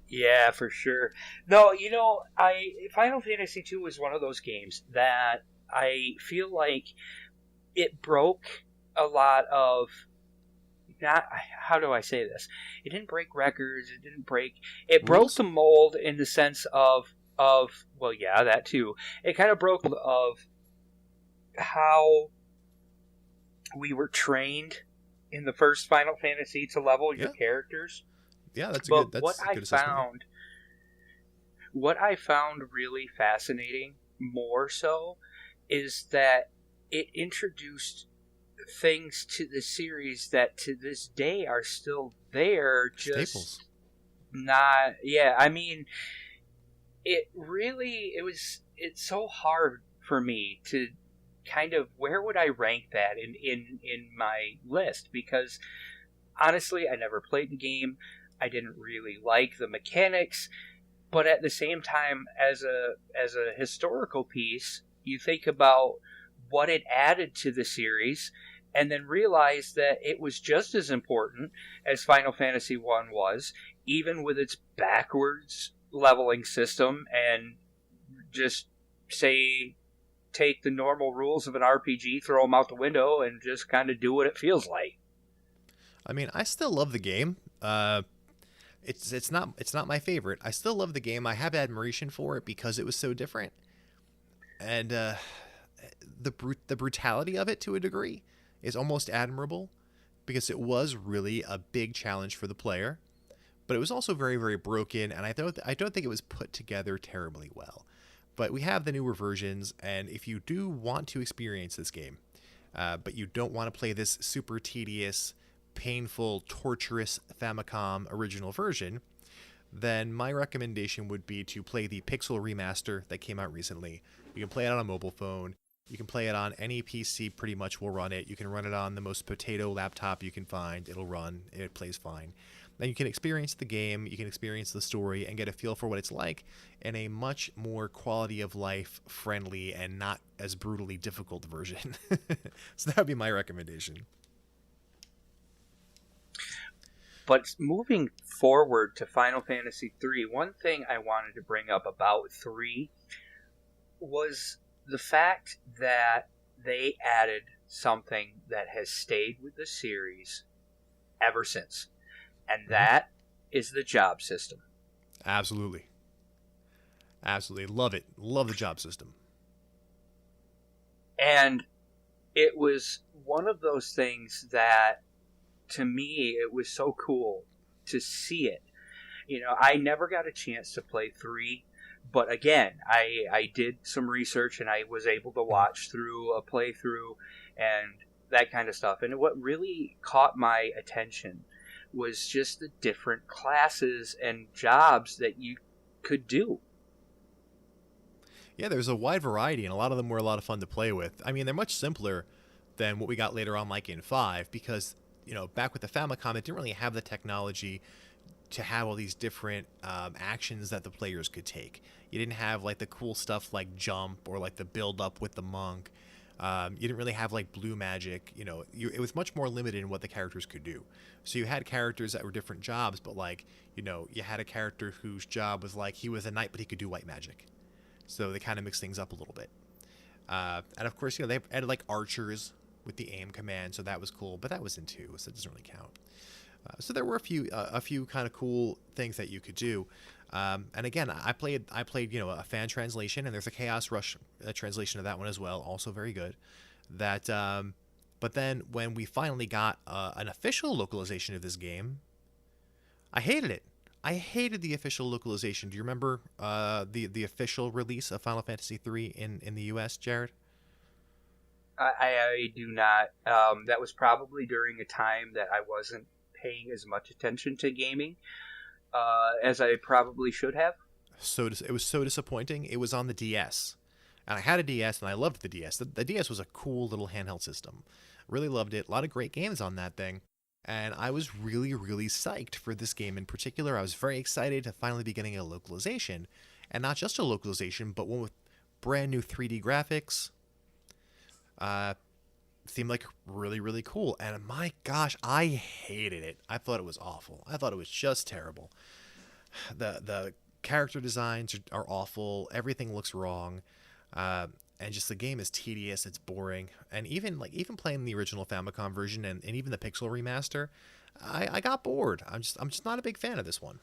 Yeah, for sure. No, Final Fantasy II was one of those games that I feel like it broke a lot of, not, how do I say this? It didn't break records. It broke the mold in the sense of, well, yeah, that too. It kind of broke of how we were trained in the first Final Fantasy to level your characters. Yeah, that's a good assessment. What I found really fascinating, more so, is that it introduced things to the series that to this day are still there. Just staples. Not, yeah. It's so hard for me to kind of, where would I rank that in my list? Because honestly, I never played the game. I didn't really like the mechanics, but at the same time, as a historical piece, you think about what it added to the series, and then realize that it was just as important as Final Fantasy I was, even with its backwards leveling system, and just take the normal rules of an RPG, throw them out the window, and just kind of do what it feels like. I still love the game. It's not my favorite. I still love the game. I have admiration for it because it was so different, and the brutality of it to a degree is almost admirable, because it was really a big challenge for the player, but it was also very, very broken, and I don't think it was put together terribly well. But we have the newer versions, and if you do want to experience this game, but you don't want to play this super tedious, painful, torturous Famicom original version, then my recommendation would be to play the Pixel remaster that came out recently. You can play it on a mobile phone. You can play it on any PC, pretty much will run it. You can run it on the most potato laptop you can find. It'll run. It plays fine. And you can experience the game, you can experience the story, and get a feel for what it's like in a much more quality of life friendly and not as brutally difficult version. So that would be my recommendation. But moving forward to Final Fantasy III, one thing I wanted to bring up about 3 was the fact that they added something that has stayed with the series ever since. And that is the job system. Absolutely. Absolutely. Love it. Love the job system. And it was one of those things that, to me, it was so cool to see it. I never got a chance to play 3, but again, I did some research and I was able to watch through a playthrough and that kind of stuff. And what really caught my attention was just the different classes and jobs that you could do. Yeah, there's a wide variety, and a lot of them were a lot of fun to play with. I mean, they're much simpler than what we got later on, like in 5, because, back with the Famicom, it didn't really have the technology to have all these different actions that the players could take. You didn't have, like, the cool stuff like jump or, like, the build-up with the monk. You didn't really have, like, blue magic. It was much more limited in what the characters could do. So you had characters that were different jobs, but, like, you had a character whose job was, like, he was a knight, but he could do white magic. So they kind of mix things up a little bit. And of course, they added like archers with the aim command, so that was cool. But that was in 2, so it doesn't really count. So there were a few kind of cool things that you could do. And again, I played a fan translation, and there's a Chaos Rush translation of that one as well, also very good. But then when we finally got an official localization of this game, I hated it. I hated the official localization. Do you remember the official release of Final Fantasy III in the U.S., Jared? I do not. That was probably during a time that I wasn't paying as much attention to gaming as I probably should have. So it was so disappointing. It was on the DS. And I had a DS, and I loved the DS. The DS was a cool little handheld system. Really loved it. A lot of great games on that thing. And I was really, really psyched for this game in particular. I was very excited to finally be getting a localization. And not just a localization, but one with brand new 3D graphics. Seemed like really, really cool. And my gosh, I hated it. I thought it was awful. I thought it was just terrible. The character designs are awful. Everything looks wrong. And just the game is tedious, it's boring, and even playing the original Famicom version and even the Pixel remaster, I got bored. I'm just not a big fan of this one.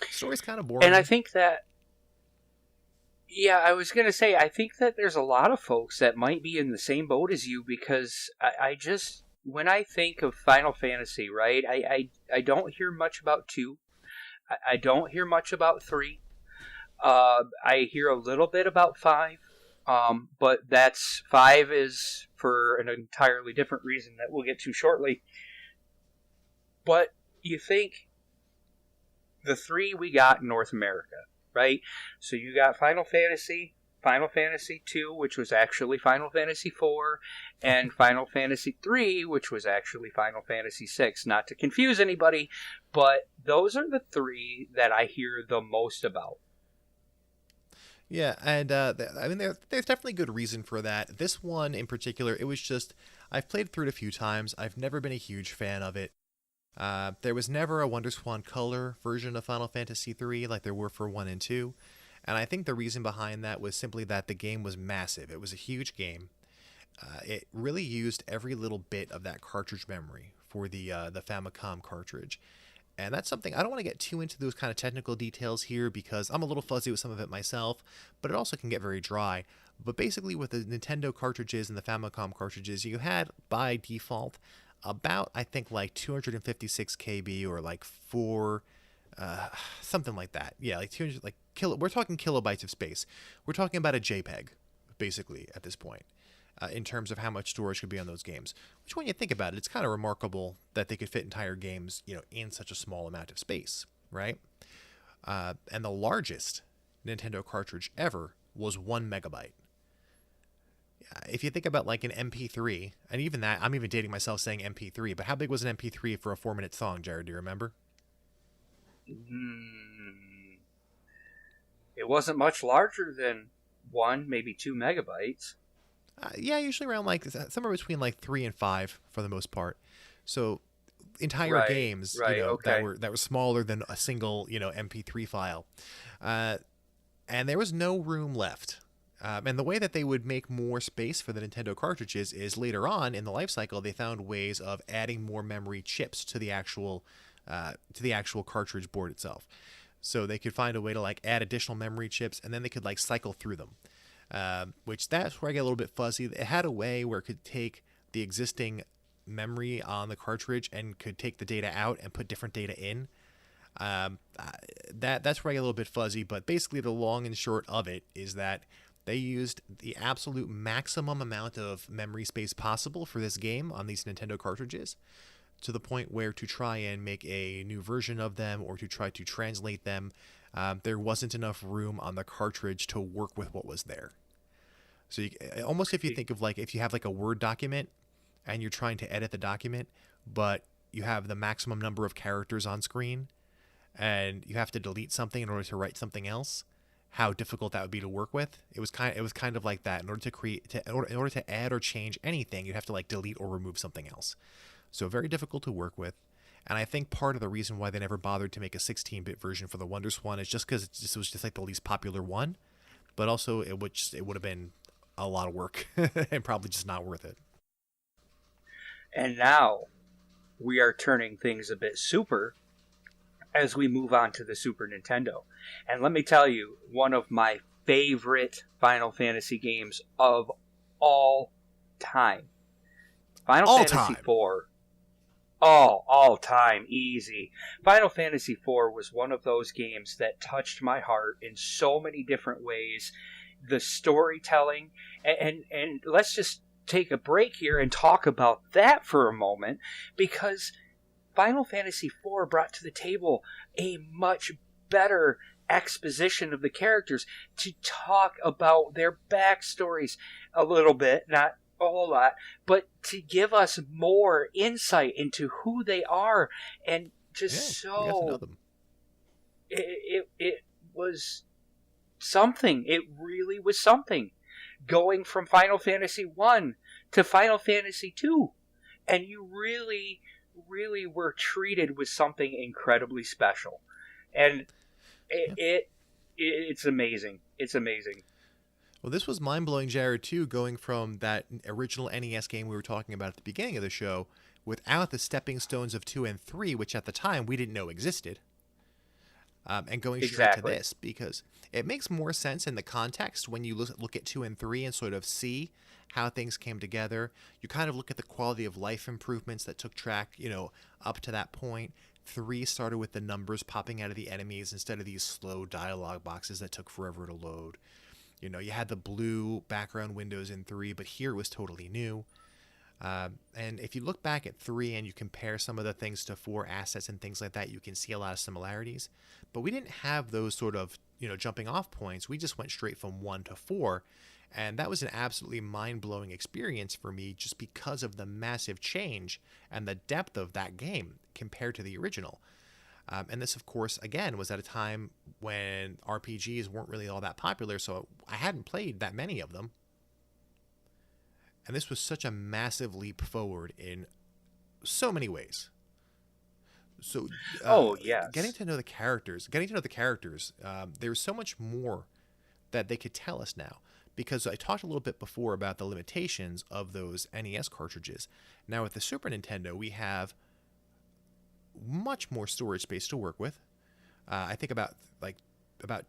The story's kind of boring. And I think that, yeah, I was gonna say, I think that there's a lot of folks that might be in the same boat as you, because I just, when I think of Final Fantasy, right, I don't hear much about 2. I don't hear much about 3. I hear a little bit about 5, but 5 is for an entirely different reason that we'll get to shortly. But you think the 3 we got in North America, right? So you got Final Fantasy 2, which was actually Final Fantasy 4, and Final Fantasy 3, which was actually Final Fantasy 6. Not to confuse anybody, but those are the 3 that I hear the most about. Yeah, and I mean, there's definitely good reason for that. This one in particular, it was just, I've played through it a few times. I've never been a huge fan of it. There was never a WonderSwan Color version of Final Fantasy III like there were for 1 and 2. And I think the reason behind that was simply that the game was massive. It was a huge game. It really used every little bit of that cartridge memory for the Famicom cartridge. And that's something, I don't want to get too into those kind of technical details here because I'm a little fuzzy with some of it myself, but it also can get very dry. But basically with the Nintendo cartridges and the Famicom cartridges, you had by default about, I think, like 256 KB or like 4, something like that. Yeah, like 200, like we're talking kilobytes of space. We're talking about a JPEG, basically, at this point. In terms of how much storage could be on those games. Which, when you think about it, it's kind of remarkable that they could fit entire games, in such a small amount of space, right? And the largest Nintendo cartridge ever was 1 megabyte. If you think about like an MP3, and even that, I'm even dating myself saying MP3, but how big was an MP3 for a 4-minute song, Jared? Do you remember? It wasn't much larger than 1, maybe 2 megabytes. Yeah, usually around like somewhere between like 3 and 5 for the most part. So entire Right, games, right, that okay. were smaller than a single, MP3 file, uh, and there was no room left. And the way that they would make more space for the Nintendo cartridges is later on in the life cycle, they found ways of adding more memory chips to the actual cartridge board itself. So they could find a way to like add additional memory chips, and then they could like cycle through them. Which that's where I get a little bit fuzzy. It had a way where it could take the existing memory on the cartridge and could take the data out and put different data in. That's where I get a little bit fuzzy. But basically, the long and short of it is that they used the absolute maximum amount of memory space possible for this game on these Nintendo cartridges, to the point where to try and make a new version of them or to try to translate them, there wasn't enough room on the cartridge to work with what was there. So almost if you think of like if you have like a Word document and you're trying to edit the document, but you have the maximum number of characters on screen and you have to delete something in order to write something else, how difficult that would be to work with. It was kind of like that. In order to in order to add or change anything, you'd have to like delete or remove something else. So very difficult to work with. And I think part of the reason why they never bothered to make a 16-bit version for the WonderSwan is just because it was just like the least popular one, but also it would have been a lot of work and probably just not worth it. And now we are turning things a bit super as we move on to the Super Nintendo. And let me tell you, one of my favorite Final Fantasy games of all time. Final All Fantasy time. IV. All time, easy. Final Fantasy IV was one of those games that touched my heart in so many different ways. The storytelling, and let's just take a break here and talk about that for a moment, because Final Fantasy IV brought to the table a much better exposition of the characters, to talk about their backstories a little bit, not a whole lot, but to give us more insight into who they are, and Yeah, just we got to know so them. it was something. It really was something. Going from Final Fantasy 1 to Final Fantasy 2, and you really were treated with something incredibly special. And Yeah. it's amazing. It's amazing. Well, this was mind blowing, Jared, too, going from that original NES game we were talking about at the beginning of the show, without the stepping stones of 2 and 3, which at the time we didn't know existed, and going straight to Exactly. this, because it makes more sense in the context when you look at 2 and 3 and sort of see how things came together. You kind of look at the quality of life improvements that took track, up to that point. 3 started with the numbers popping out of the enemies instead of these slow dialogue boxes that took forever to load. You had the blue background windows in 3, but here it was totally new. And if you look back at 3 and you compare some of the things to 4 assets and things like that, you can see a lot of similarities. But we didn't have those sort of, jumping off points. We just went straight from 1 to 4. And that was an absolutely mind-blowing experience for me, just because of the massive change and the depth of that game compared to the original. And this, of course, again, was at a time when RPGs weren't really all that popular, so I hadn't played that many of them. And this was such a massive leap forward in so many ways. So, Oh, getting yes. to know the characters, there's so much more that they could tell us now. Because I talked a little bit before about the limitations of those NES cartridges. Now, with the Super Nintendo, we have much more storage space to work with. I think about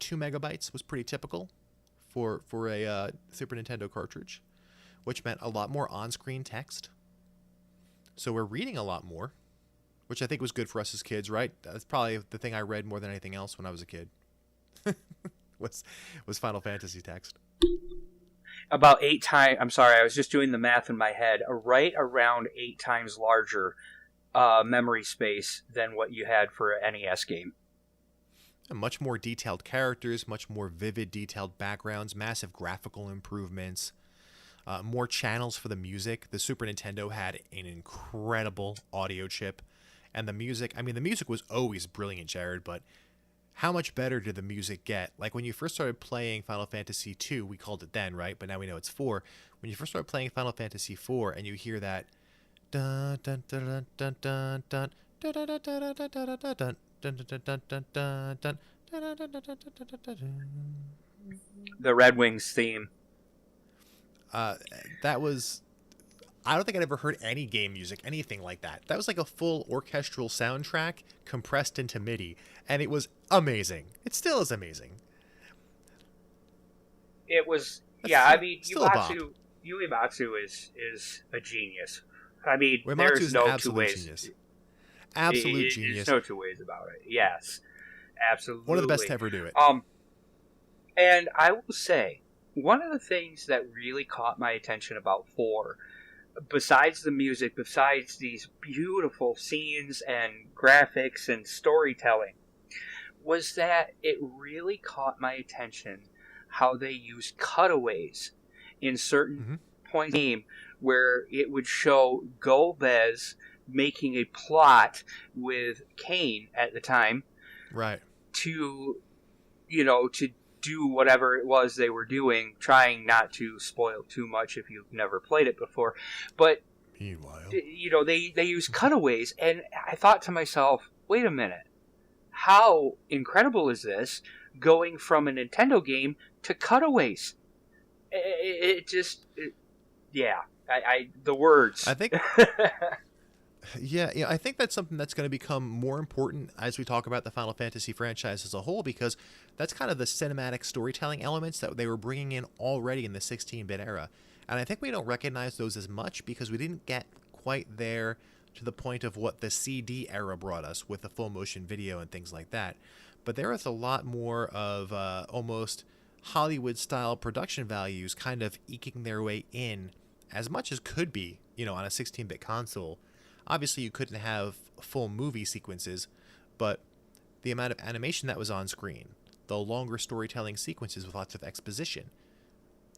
2 megabytes was pretty typical for a Super Nintendo cartridge, which meant a lot more on-screen text. So we're reading a lot more, which I think was good for us as kids, right? That's probably the thing I read more than anything else when I was a kid. was was Final Fantasy text. About 8 times. I'm sorry, I was just doing the math in my head. Right around 8 times larger memory space than what you had for an NES game. And much more detailed characters, much more vivid, detailed backgrounds, massive graphical improvements. more channels for the music. The Super Nintendo had an incredible audio chip, and the music, I mean, the music was always brilliant, Jared, but how much better did the music get? Like when you first started playing Final Fantasy II, we called it then, right? But now we know it's 4. When you first started playing Final Fantasy IV and you hear that dun dun dun dun dun dun dun dun dun dun dun dun dun dun dun. The Red Wings theme. That was, I don't think I'd ever heard any game music, anything like that. That was like a full orchestral soundtrack compressed into MIDI, and it was amazing. It still is amazing. It was, I mean, Uematsu is a genius. I mean, Uematsu there's is no an two ways. Genius. Absolute genius. There's no two ways about it. Yes, absolutely. One of the best to ever do it. And I will say, one of the things that really caught my attention about 4, besides the music, besides these beautiful scenes and graphics and storytelling, was that it really caught my attention how they used cutaways in certain points in the game where it would show Golbez making a plot with Kane at the time, right, to do whatever it was they were doing, trying not to spoil too much if you've never played it before. But meanwhile, they use cutaways, and I thought to myself, wait a minute, how incredible is this, going from a Nintendo game to cutaways? The words. I think Yeah, I think that's something that's going to become more important as we talk about the Final Fantasy franchise as a whole, because that's kind of the cinematic storytelling elements that they were bringing in already in the 16-bit era. And I think we don't recognize those as much because we didn't get quite there to the point of what the CD era brought us with the full motion video and things like that. But there is a lot more of almost Hollywood-style production values kind of eking their way in as much as could be, on a 16-bit console. Obviously, you couldn't have full movie sequences, but the amount of animation that was on screen, the longer storytelling sequences with lots of exposition,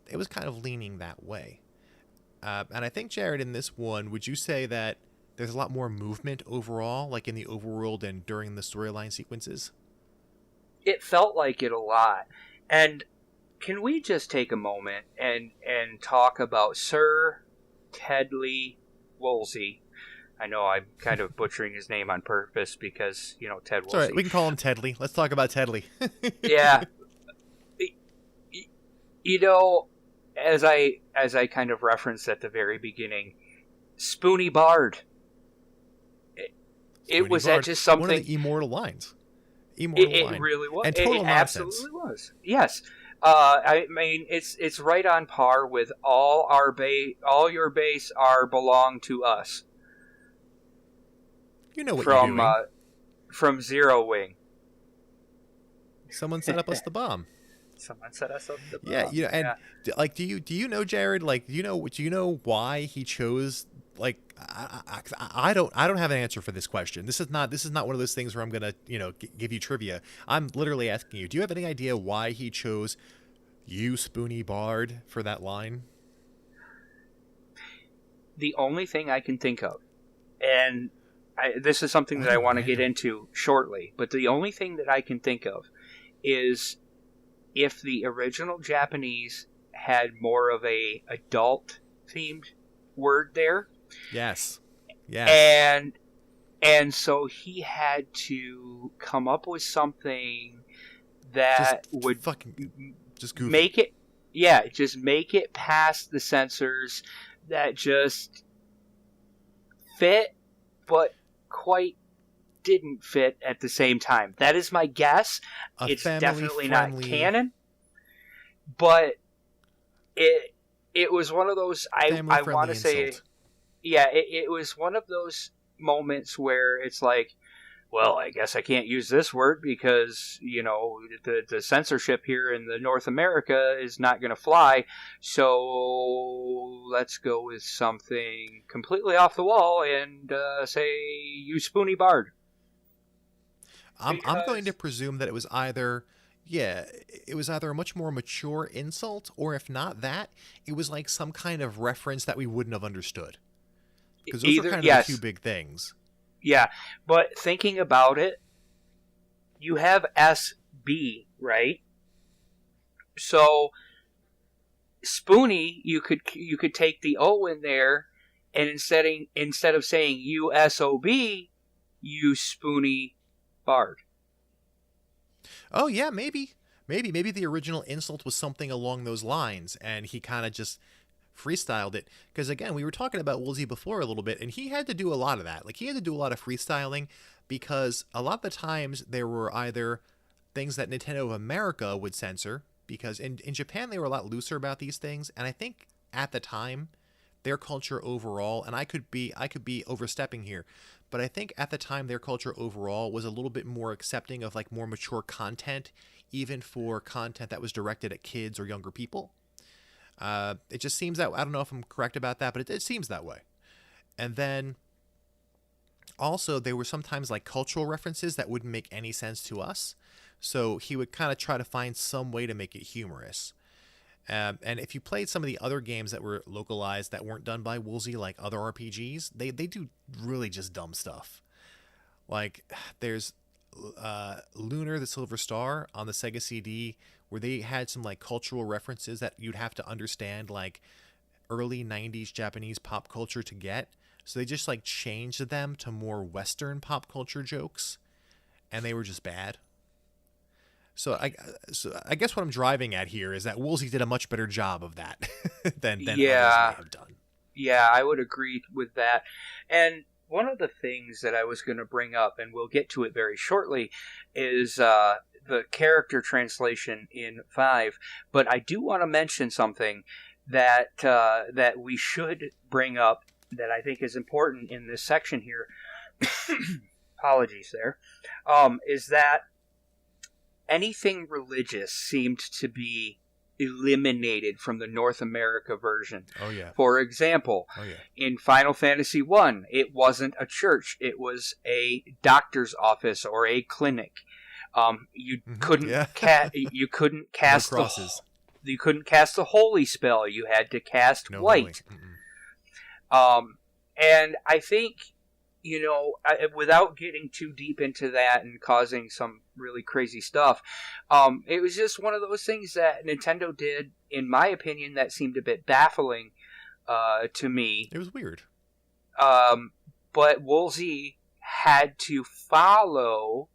it was kind of leaning that way. And I think, Jared, in this one, would you say that there's a lot more movement overall, like in the overworld and during the storyline sequences? It felt like it a lot. And can we just take a moment and talk about Sir Tedley Woolsey? I know I'm kind of butchering his name on purpose because, Ted Woolsey. Sorry, we can call him Tedley. Let's talk about Tedley. Yeah. As I kind of referenced at the very beginning, Spoony Bard. That just something... One of the immortal lines. It really was. And total it nonsense. Absolutely was. Yes. I mean, it's right on par with all your base belong to us. You know what you're doing. From Zero Wing. Someone set up us the bomb. Someone set us up the bomb. Yeah, and like, do you know, Jared? Like, do you know why he chose? Like, I don't have an answer for this question. This is not one of those things where I'm gonna give you trivia. I'm literally asking you. Do you have any idea why he chose "You Spoony Bard" for that line? The only thing I can think of, and this is something that I want to get into shortly, but the only thing that I can think of is if the original Japanese had more of a adult themed word there. Yes. And so he had to come up with something that would just make it, just make it past the censors, that just fit, but quite didn't fit at the same time. That is my guess. It's definitely not canon, but it was one of those. I want to say, it was one of those moments where it's like, well, I guess I can't use this word because the censorship here in the North America is not going to fly. So let's go with something completely off the wall and say "You Spoony Bard." I'm going to presume that it was either Yeah, it was either a much more mature insult, or if not that, it was like some kind of reference that we wouldn't have understood. Because those were Either, kind of the two yes, big things. yeah. But thinking about it, you have SB, right? So Spoonie, you could take the O in there, and instead of saying USOB, you Spoonie Bard. Oh yeah, maybe the original insult was something along those lines, and he kind of just freestyled it. Because again, we were talking about Woolsey before a little bit, and he had to do a lot of that. Like he had to do a lot of freestyling because a lot of the times there were either things that Nintendo of America would censor, because in Japan they were a lot looser about these things, and I think at the time their culture overall, and I could be overstepping here, but I think at the time their culture overall was a little bit more accepting of like more mature content, even for content that was directed at kids or younger people. It just seems that, I don't know if I'm correct about that, but it seems that way. And then also there were sometimes like cultural references that wouldn't make any sense to us, so he would kind of try to find some way to make it humorous. And if you played some of the other games that were localized that weren't done by Woolsey, like other RPGs, they do really just dumb stuff. Like there's Lunar the Silver Star on the Sega CD, where they had some like cultural references that you'd have to understand like early 90s Japanese pop culture to get. So they just like changed them to more Western pop culture jokes, and they were just bad. So I guess what I'm driving at here is that Woolsey did a much better job of that than others may Yeah, have done. yeah, I would agree with that. And one of the things that I was going to bring up, and we'll get to it very shortly, is the character translation in 5. But I do want to mention something that we should bring up that I think is important in this section here. Apologies there. Is that anything religious seemed to be eliminated from the North America version. Oh yeah. For example, Oh yeah. in Final Fantasy 1, it wasn't a church, it was a doctor's office or a clinic. You couldn't Yeah. you couldn't No cast crosses. you couldn't cast the holy spell. You had to cast No holy. white. And I think, without getting too deep into that and causing some really crazy stuff, it was just one of those things that Nintendo did, in my opinion, that seemed a bit baffling to me. It was weird. But Woolsey had to follow,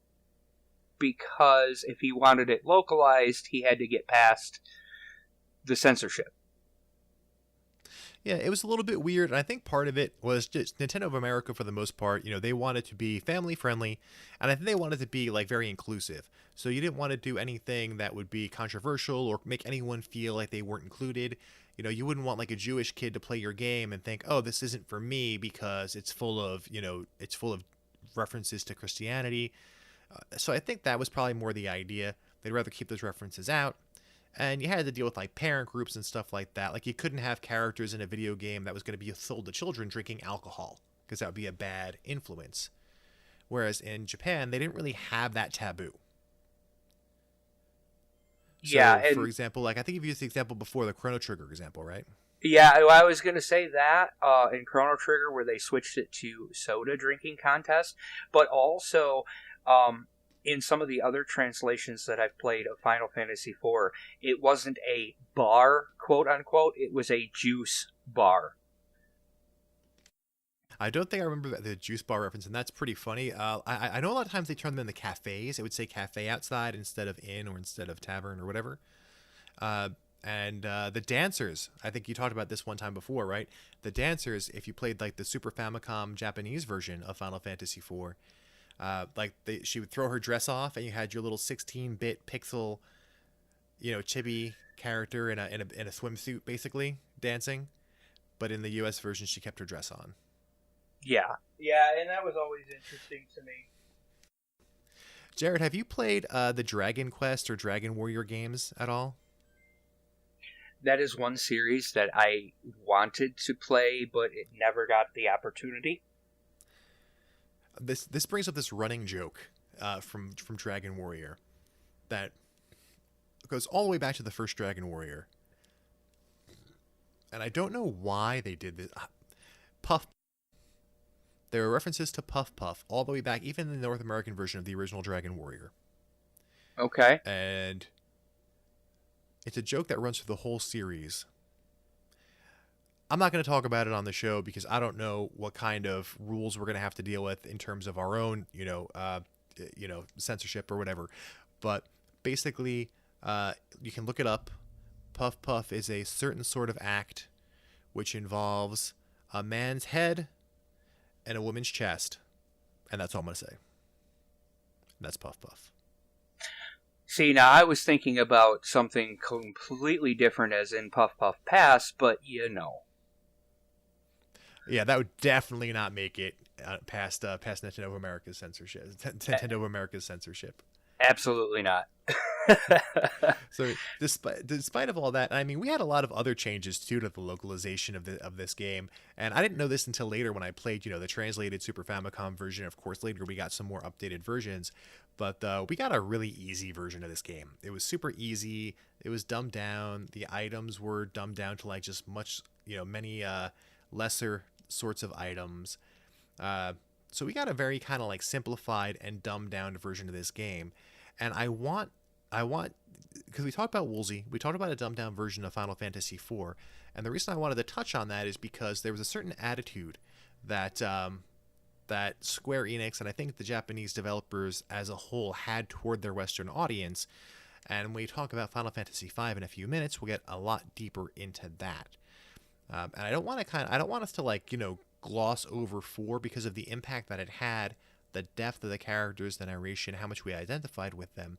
because if he wanted it localized, he had to get past the censorship. Yeah, it was a little bit weird, and I think part of it was just Nintendo of America, for the most part, they wanted to be family friendly, and I think they wanted to be like very inclusive. So you didn't want to do anything that would be controversial or make anyone feel like they weren't included. You wouldn't want like a Jewish kid to play your game and think, "Oh, this isn't for me because it's full of, it's full of references to Christianity." So I think that was probably more the idea. They'd rather keep those references out. And you had to deal with like parent groups and stuff like that. Like you couldn't have characters in a video game that was going to be sold to children drinking alcohol, because that would be a bad influence. Whereas in Japan, they didn't really have that taboo. So, Yeah, and for example, like I think you've used the example before, the Chrono Trigger example, right? yeah, I was going to say that in Chrono Trigger, where they switched it to soda drinking contest, but also in some of the other translations that I've played of Final Fantasy IV, it wasn't a bar, quote unquote, it was a juice bar. I don't think I remember the juice bar reference, and that's pretty funny. I know a lot of times they turn them into cafes. It would say cafe outside instead of inn or instead of tavern or whatever. And the dancers, I think you talked about this one time before, right? The dancers, if you played like the Super Famicom Japanese version of Final Fantasy IV, she would throw her dress off, and you had your little 16-bit pixel, chibi character in a swimsuit, basically dancing. But in the U.S. version, she kept her dress on. Yeah, and that was always interesting to me. Jared, have you played the Dragon Quest or Dragon Warrior games at all? That is one series that I wanted to play, but it never got the opportunity. This brings up this running joke from Dragon Warrior, that goes all the way back to the first Dragon Warrior. And I don't know why they did this. Puff. There are references to Puff Puff all the way back, even in the North American version of the original Dragon Warrior. Okay. And it's a joke that runs through the whole series. I'm not going to talk about it on the show because I don't know what kind of rules we're going to have to deal with in terms of our own, censorship or whatever. But basically, you can look it up. Puff Puff is a certain sort of act which involves a man's head and a woman's chest. And that's all I'm going to say. That's Puff Puff. See, now I was thinking about something completely different as in Puff Puff Pass, but Yeah, that would definitely not make it past Nintendo of America's censorship. Nintendo of America's censorship. Absolutely not. So, despite of all that, I mean, we had a lot of other changes too to the localization of this game, and I didn't know this until later when I played, the translated Super Famicom version. Of course, later we got some more updated versions, but we got a really easy version of this game. It was super easy. It was dumbed down. The items were dumbed down to like just many lesser sorts of items. So we got a very kind of like simplified and dumbed down version of this game. And I want, because we talked about Woolsey, we talked about a dumbed down version of Final Fantasy IV. And the reason I wanted to touch on that is because there was a certain attitude that, that Square Enix and I think the Japanese developers as a whole had toward their Western audience. And when we talk about Final Fantasy V in a few minutes, we'll get a lot deeper into that. And I don't want us to gloss over 4 because of the impact that it had, the depth of the characters, the narration, how much we identified with them.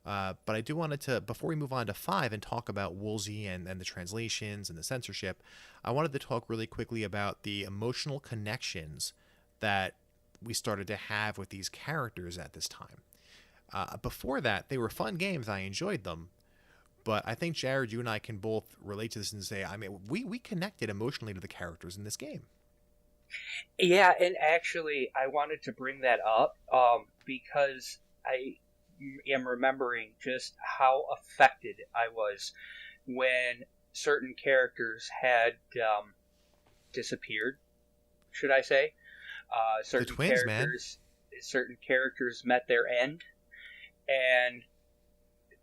But I do wanted to, before we move on to 5 and talk about Woolsey and the translations and the censorship, I wanted to talk really quickly about the emotional connections that we started to have with these characters at this time. Before that, they were fun games. I enjoyed them. But I think, Jared, you and I can both relate to this and say, I mean, we connected emotionally to the characters in this game. Yeah, and actually, I wanted to bring that up because I am remembering just how affected I was when certain characters had disappeared, should I say. Certain the twins, certain characters met their end, and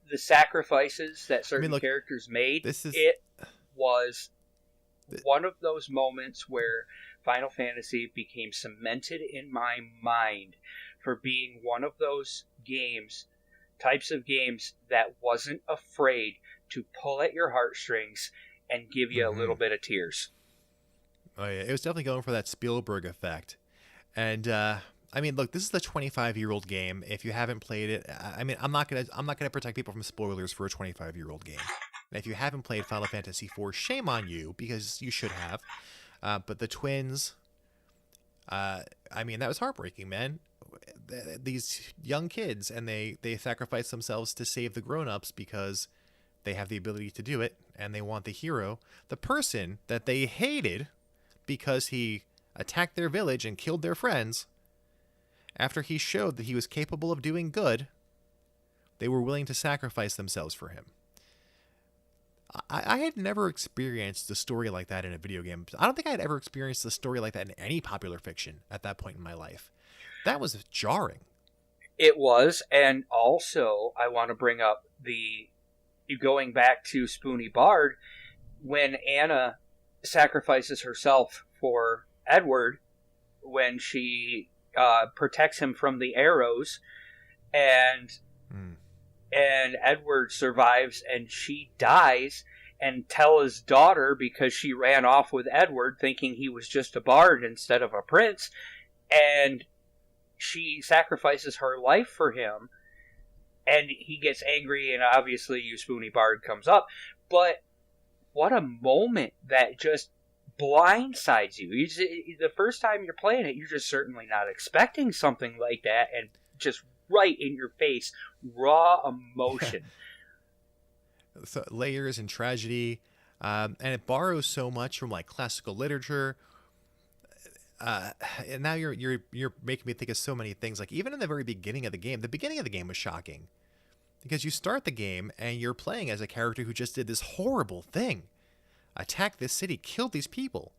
the sacrifices that certain characters made, it was one of those moments where Final Fantasy became cemented in my mind for being one of those types of games that wasn't afraid to pull at your heartstrings and give you a little bit of tears. Oh yeah, it was definitely going for that Spielberg effect. And I mean, look, this is a 25-year-old game. If you haven't played it, I mean, I'm not gonna protect people from spoilers for a 25-year-old game. And if you haven't played Final Fantasy IV, shame on you, because you should have. But the twins, I mean, that was heartbreaking, man. These young kids, and they sacrifice themselves to save the grown-ups because they have the ability to do it, and they want the hero, the person that they hated because he attacked their village and killed their friends. After he showed that he was capable of doing good, they were willing to sacrifice themselves for him. I had never experienced a story like that in a video game. I don't think I had ever experienced a story like that in any popular fiction at that point in my life. That was jarring. It was, and also I want to bring up going back to Spoony Bard, when Anna sacrifices herself for Edward, when she protects him from the arrows, and Edward survives and she dies, and tell his daughter, because she ran off with Edward thinking he was just a bard instead of a prince, and she sacrifices her life for him, and he gets angry, and obviously you Spoony Bard comes up. But what a moment that just blindsides you. The first time you're playing it, you're just certainly not expecting something like that, and just right in your face, raw emotion. So, layers and tragedy, and it borrows so much from like classical literature. And now you're making me think of so many things. Like even in the very beginning of the game was shocking. Because you start the game and you're playing as a character who just did this horrible thing. Attacked this city, killed these people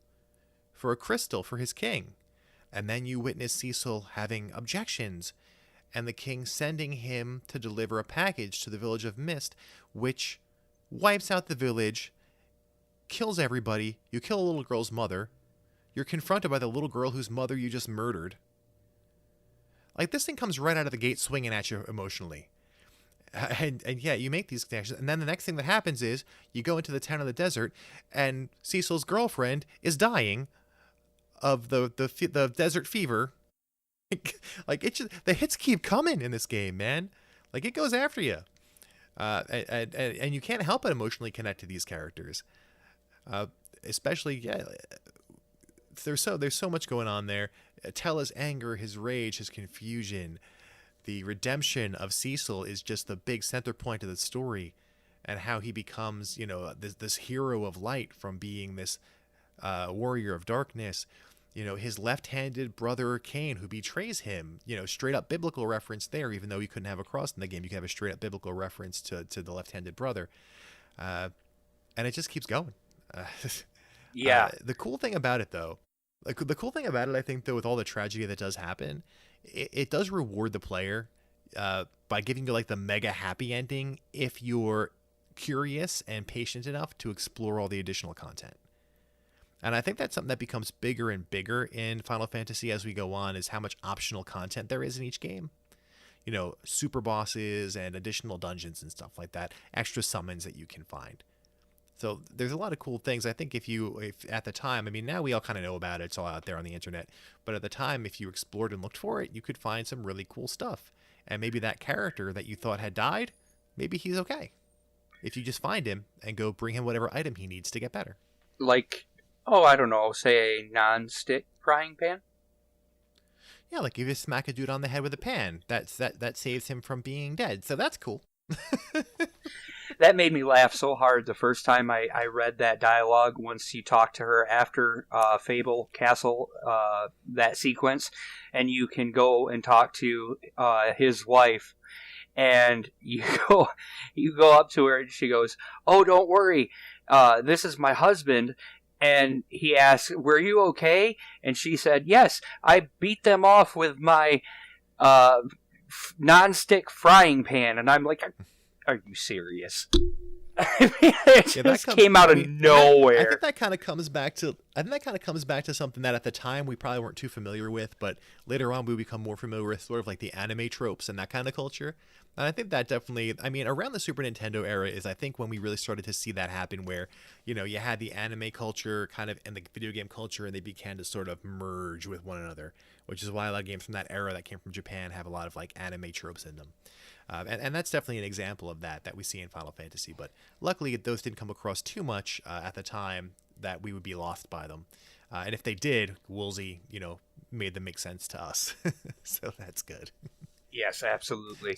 for a crystal for his king. And then you witness Cecil having objections and the king sending him to deliver a package to the village of Mist, which wipes out the village, kills everybody. You kill a little girl's mother. You're confronted by the little girl whose mother you just murdered. Like, this thing comes right out of the gate swinging at you emotionally. And yeah, you make these connections. And then the next thing that happens is you go into the town of the desert and Cecil's girlfriend is dying of the desert fever. Like, the hits keep coming in this game, man. Like, it goes after you. And you can't help but emotionally connect to these characters. Especially, yeah, there's so much going on there. Tella's anger, his rage, his confusion. The redemption of Cecil is just the big center point of the story, and how he becomes, this hero of light from being this warrior of darkness. His left-handed brother Cain, who betrays him. Straight up biblical reference there, even though you couldn't have a cross in the game. You can have a straight up biblical reference to the left-handed brother. And it just keeps going. Yeah. The cool thing about it, though, I think, though, with all the tragedy that does happen, it does reward the player by giving you, like, the mega happy ending if you're curious and patient enough to explore all the additional content. And I think that's something that becomes bigger and bigger in Final Fantasy as we go on, is how much optional content there is in each game. Super bosses and additional dungeons and stuff like that, extra summons that you can find. So there's a lot of cool things. I think if at the time, I mean, now we all kind of know about it. It's all out there on the internet. But at the time, if you explored and looked for it, you could find some really cool stuff. And maybe that character that you thought had died, maybe he's okay. If you just find him and go bring him whatever item he needs to get better. Like, I don't know, say a non-stick frying pan? Yeah, like if you smack a dude on the head with a pan, that saves him from being dead. So that's cool. That made me laugh so hard the first time I read that dialogue once you talked to her after Fable Castle, that sequence, and you can go and talk to his wife, and you go up to her and she goes, "Oh, don't worry, this is my husband." And he asks, "Were you okay?" And she said, "Yes, I beat them off with my non-stick frying pan." And I'm like, are you serious? I mean, it just came out of nowhere. I think that kind of comes back to something that at the time we probably weren't too familiar with, but later on we become more familiar with, sort of like the anime tropes and that kind of culture. And I think that definitely, I mean, around the Super Nintendo era is, I think, when we really started to see that happen, where, you had the anime culture kind of and the video game culture, and they began to sort of merge with one another, which is why a lot of games from that era that came from Japan have a lot of, like, anime tropes in them. And that's definitely an example of that we see in Final Fantasy. But luckily, those didn't come across too much at the time that we would be lost by them. And if they did, Woolsey, made them make sense to us. So that's good. Yes, absolutely.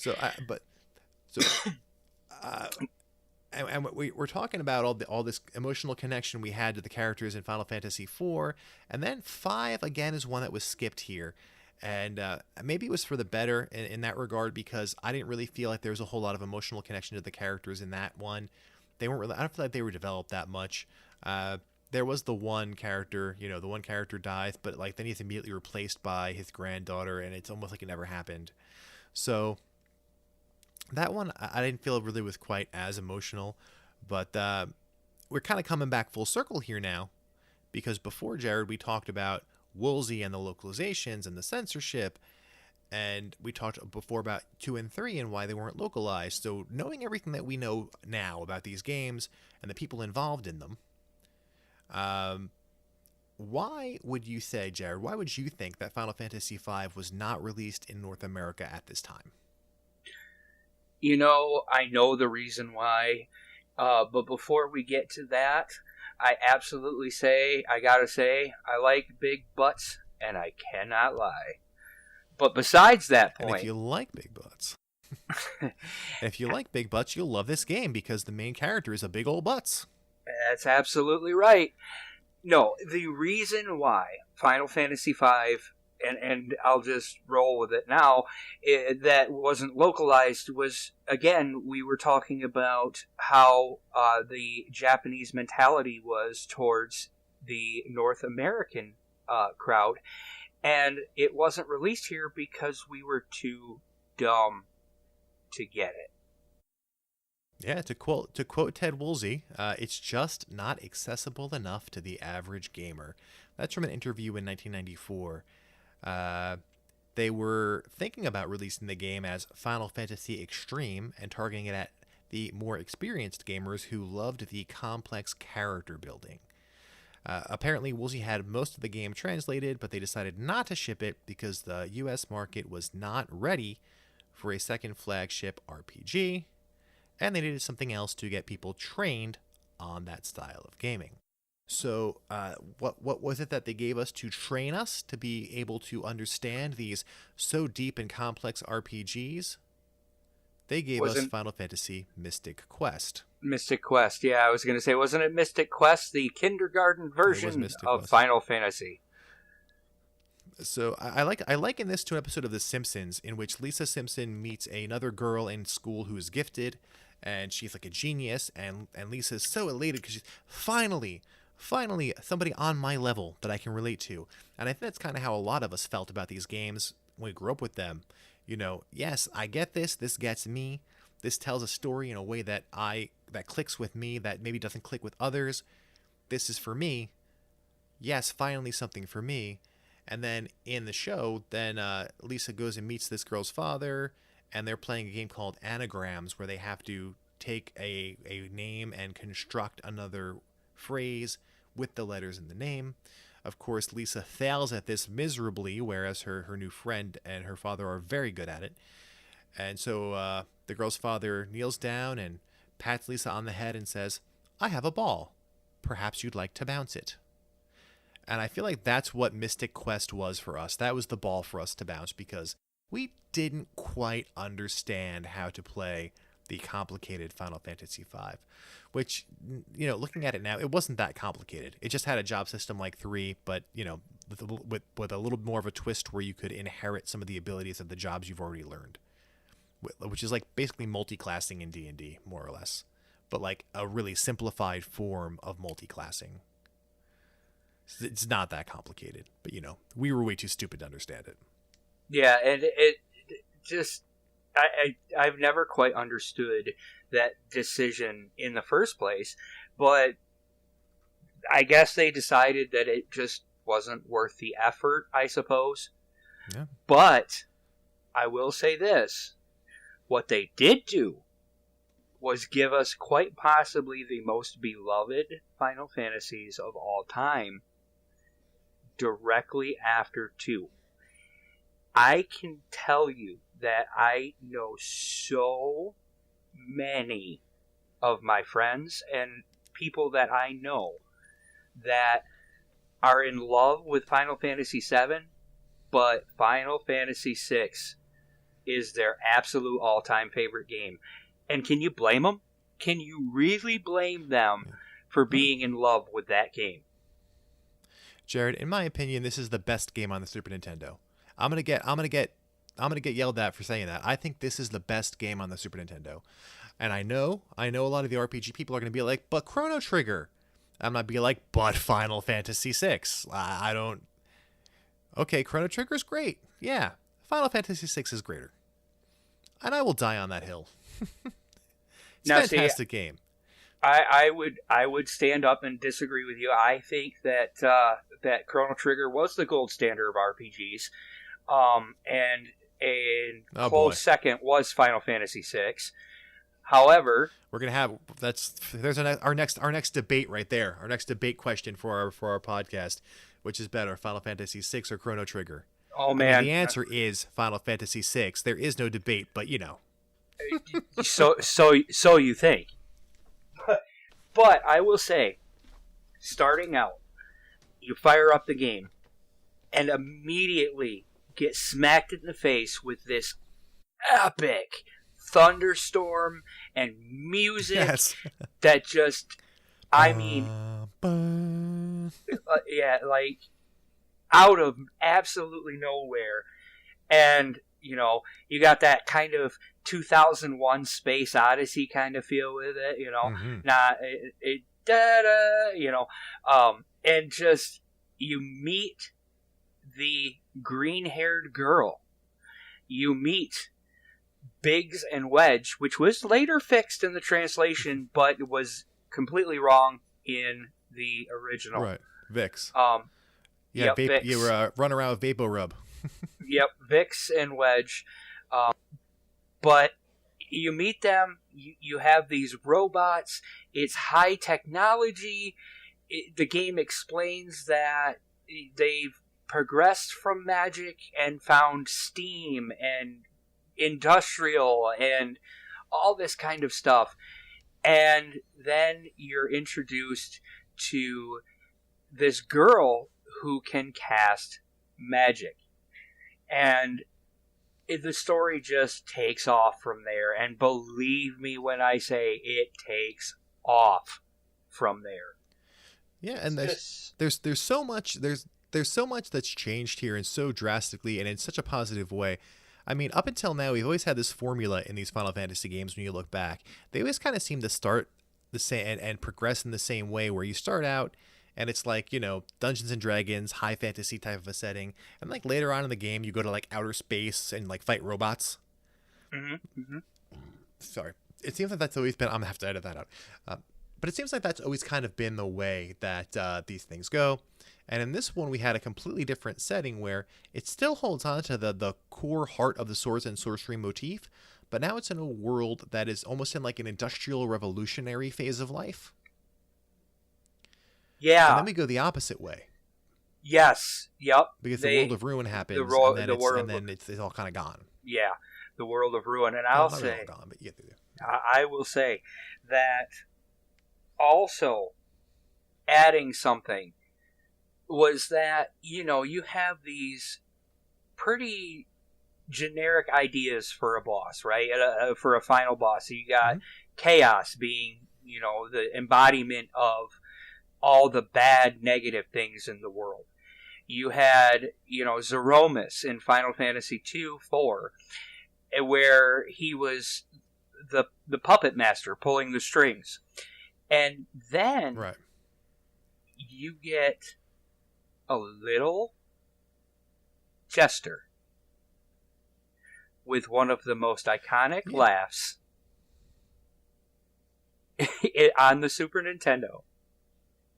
And we're talking about all this emotional connection we had to the characters in Final Fantasy IV, and then 5 again is one that was skipped here. And maybe it was for the better in that regard, because I didn't really feel like there was a whole lot of emotional connection to the characters in that one. They weren't really, I don't feel like they were developed that much. There was the one character, the one character dies, but like then he's immediately replaced by his granddaughter, and it's almost like it never happened. So that one I didn't feel really was quite as emotional, but we're kind of coming back full circle here now, because before, Jared, we talked about Woolsey and the localizations and the censorship, and we talked before about 2 and 3 and why they weren't localized. So knowing everything that we know now about these games and the people involved in them, why would you say, Jared, why would you think that Final Fantasy V was not released in North America at this time? I know the reason why, but before we get to that, I gotta say, I like big butts, and I cannot lie. But besides that point... And if you like big butts... you'll love this game, because the main character is a big old butts. That's absolutely right. No, the reason why Final Fantasy V and I'll just roll with it now, that wasn't localized was, again, we were talking about how the Japanese mentality was towards the North American crowd, and it wasn't released here because we were too dumb to get it. Yeah, to quote Ted Woolsey, it's just not accessible enough to the average gamer. That's from an interview in 1994. They were thinking about releasing the game as Final Fantasy Extreme and targeting it at the more experienced gamers who loved the complex character building. Apparently, Woolsey had most of the game translated, but they decided not to ship it because the US market was not ready for a second flagship RPG, and they needed something else to get people trained on that style of gaming. So what was it that they gave us to train us to be able to understand these so deep and complex RPGs? They gave us Final Fantasy Mystic Quest. Mystic Quest, yeah, I was going to say, wasn't it Mystic Quest, the kindergarten version of Final Fantasy? So I liken this to an episode of The Simpsons in which Lisa Simpson meets another girl in school who is gifted, and she's like a genius, and Lisa's so elated because she's finally somebody on my level that I can relate to. And I think that's kind of how a lot of us felt about these games when we grew up with them. You know, yes, I get this gets me, this tells a story in a way that clicks with me, that maybe doesn't click with others. This is for me. Yes, finally something for me. And then in the show, Lisa goes and meets this girl's father, and they're playing a game called Anagrams, where they have to take a name and construct another phrase with the letters in the name. Of course, Lisa fails at this miserably, whereas her new friend and her father are very good at it. And so the girl's father kneels down and pats Lisa on the head and says, "I have a ball. Perhaps you'd like to bounce it." And I feel like that's what Mystic Quest was for us. That was the ball for us to bounce, because we didn't quite understand how to play the complicated Final Fantasy V, which, you know, looking at it now, it wasn't that complicated. It just had a job system like 3, but, you know, with a little more of a twist where you could inherit some of the abilities of the jobs you've already learned, which is like basically multi-classing in D&D, more or less, but like a really simplified form of multi-classing. It's not that complicated, but, you know, we were way too stupid to understand it. Yeah, and it just, I've never quite understood that decision in the first place, but I guess they decided that it just wasn't worth the effort, I suppose. Yeah. But I will say this, what they did do was give us quite possibly the most beloved Final Fantasies of all time directly after 2. I can tell you that I know so many of my friends and people that I know that are in love with Final Fantasy VII, but Final Fantasy VI is their absolute all-time favorite game. And can you blame them? Can you really blame them for being in love with that game? Jared, in my opinion, this is the best game on the Super Nintendo. I'm gonna get yelled at for saying that. I think this is the best game on the Super Nintendo. And I know a lot of the RPG people are gonna be like, but Chrono Trigger. I'm gonna be like, but Final Fantasy VI. I don't. Okay, Chrono Trigger's great. Yeah, Final Fantasy VI is greater. And I will die on that hill. It's a fantastic game. I would stand up and disagree with you. I think that that Chrono Trigger was the gold standard of RPGs, and a close second was Final Fantasy VI. However, we're gonna have our next debate right there. Our next debate question for our podcast, which is better, Final Fantasy VI or Chrono Trigger? Oh man, I mean, the answer is Final Fantasy VI. There is no debate, but you know. So you think? But I will say, starting out, you fire up the game and immediately get smacked in the face with this epic thunderstorm and music that just, I mean, yeah, like, out of absolutely nowhere. And, you got that kind of 2001 Space Odyssey kind of feel with it, Mm-hmm. not, da-da, and just, you meet the green-haired girl. You meet Biggs and Wedge, which was later fixed in the translation, but was completely wrong in the original. Right. Vix. Yep, Vix. You were run around with Vapo Rub. Yep, Vix and Wedge. But you meet them, you have these robots, it's high technology. The game explains that they've progressed from magic and found steam and industrial and all this kind of stuff. And then you're introduced to this girl who can cast magic. And the story just takes off from there. And believe me when I say it takes off from there. Yeah, and there's so much that's changed here, and so drastically and in such a positive way. I mean, up until now, we've always had this formula in these Final Fantasy games. When you look back, they always kind of seem to start the same and progress in the same way, where you start out and it's like, Dungeons and Dragons, high fantasy type of a setting, and like later on in the game, you go to like outer space and like fight robots. Mm-hmm. Mm-hmm. Sorry, it seems like that's always been. I'm gonna have to edit that out. But it seems like that's always kind of been the way that these things go. And in this one, we had a completely different setting where it still holds on to the core heart of the swords and sorcery motif, but now it's in a world that is almost in like an industrial revolutionary phase of life. Yeah. And then we go the opposite way. Yes. Yep. Because the world of ruin happens, and then it's all kind of gone. Yeah. The world of ruin. And Not all gone, but yeah, I will say that also adding something was that, you have these pretty generic ideas for a boss, right? For a final boss. So you got Chaos being, the embodiment of all the bad, negative things in the world. You had, Zeromus in Final Fantasy 2-4, where he was the puppet master pulling the strings. And then you get a little Chester with one of the most iconic laughs on the Super Nintendo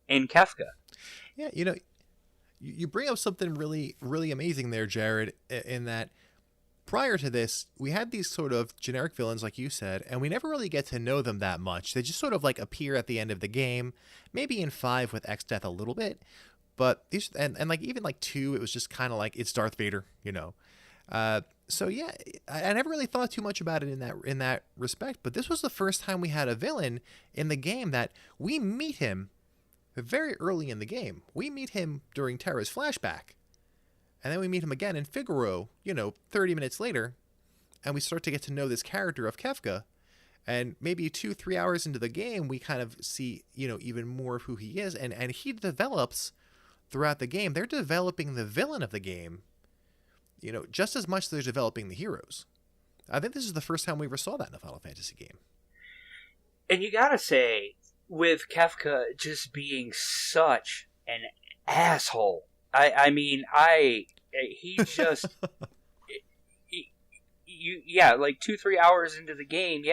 in Kefka. Yeah, you bring up something really, really amazing there, Jared, in that prior to this, we had these sort of generic villains, like you said, and we never really get to know them that much. They just sort of like appear at the end of the game, maybe in 5 with X-Death a little bit, but these and like even like 2, it was just kind of like it's Darth Vader, So yeah, I never really thought too much about it in that respect, but this was the first time we had a villain in the game that we meet him very early in the game. We meet him during Terra's flashback. And then we meet him again in Figaro, 30 minutes later, and we start to get to know this character of Kefka. And maybe 2-3 hours into the game, we kind of see, even more of who he is. And he develops throughout the game. They're developing the villain of the game, just as much as they're developing the heroes. I think this is the first time we ever saw that in a Final Fantasy game. And you gotta say, with Kefka just being such an asshole, he just, like 2-3 hours into the game,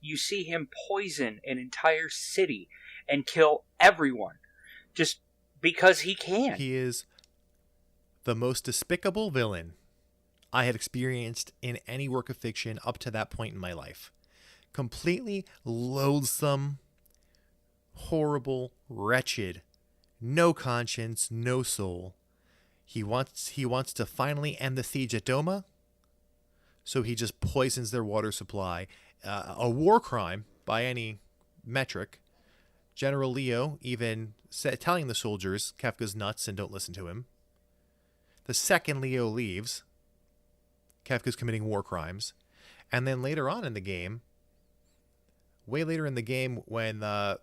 you see him poison an entire city and kill everyone just because he can. He is the most despicable villain I had experienced in any work of fiction up to that point in my life. Completely loathsome, horrible, wretched, no conscience, no soul. He wants to finally end the siege at Doma, so he just poisons their water supply. A war crime by any metric. General Leo even telling the soldiers Kefka's nuts and don't listen to him. The second Leo leaves, Kefka's committing war crimes. And then later on in the game, way later in the game when the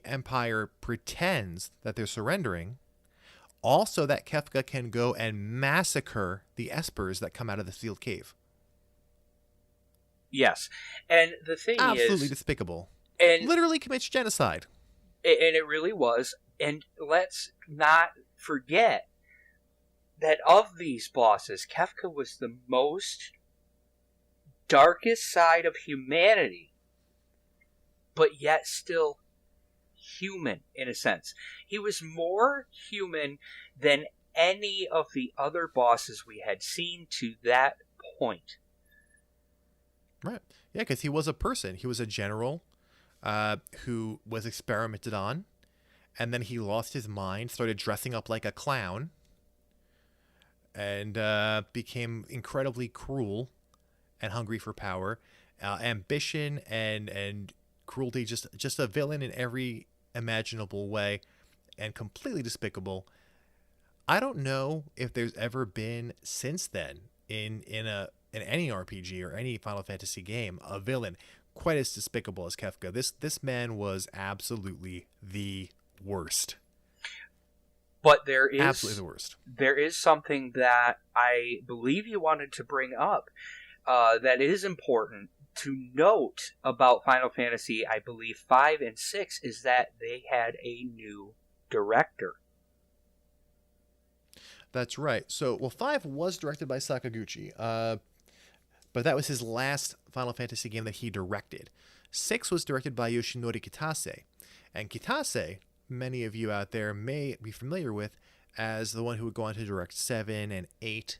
Empire pretends that they're surrendering, Also, that Kefka can go and massacre the espers that come out of the sealed cave. Yes. And the thing Absolutely is, despicable. and Literally commits genocide. it really was. And let's not forget that of these bosses, Kefka was the most darkest side of humanity, but yet still human in a sense. He was more human than any of the other bosses we had seen to that point. Right. Yeah, because he was a person. He was a general who was experimented on, and then he lost his mind, started dressing up like a clown, and became incredibly cruel and hungry for power, ambition and cruelty. Just a villain in every imaginable way, and completely despicable. I don't know if there's ever been since then in any RPG or any Final Fantasy game a villain quite as despicable as Kefka. This man was absolutely the worst. But Absolutely the worst. there is something that I believe you wanted to bring up that is important to note about Final Fantasy, I believe 5 and 6, is that they had a new director. That's right. So, well, 5 was directed by Sakaguchi, but that was his last Final Fantasy game that he directed. 6 was directed by Yoshinori Kitase. And Kitase, many of you out there may be familiar with as the one who would go on to direct 7 and 8.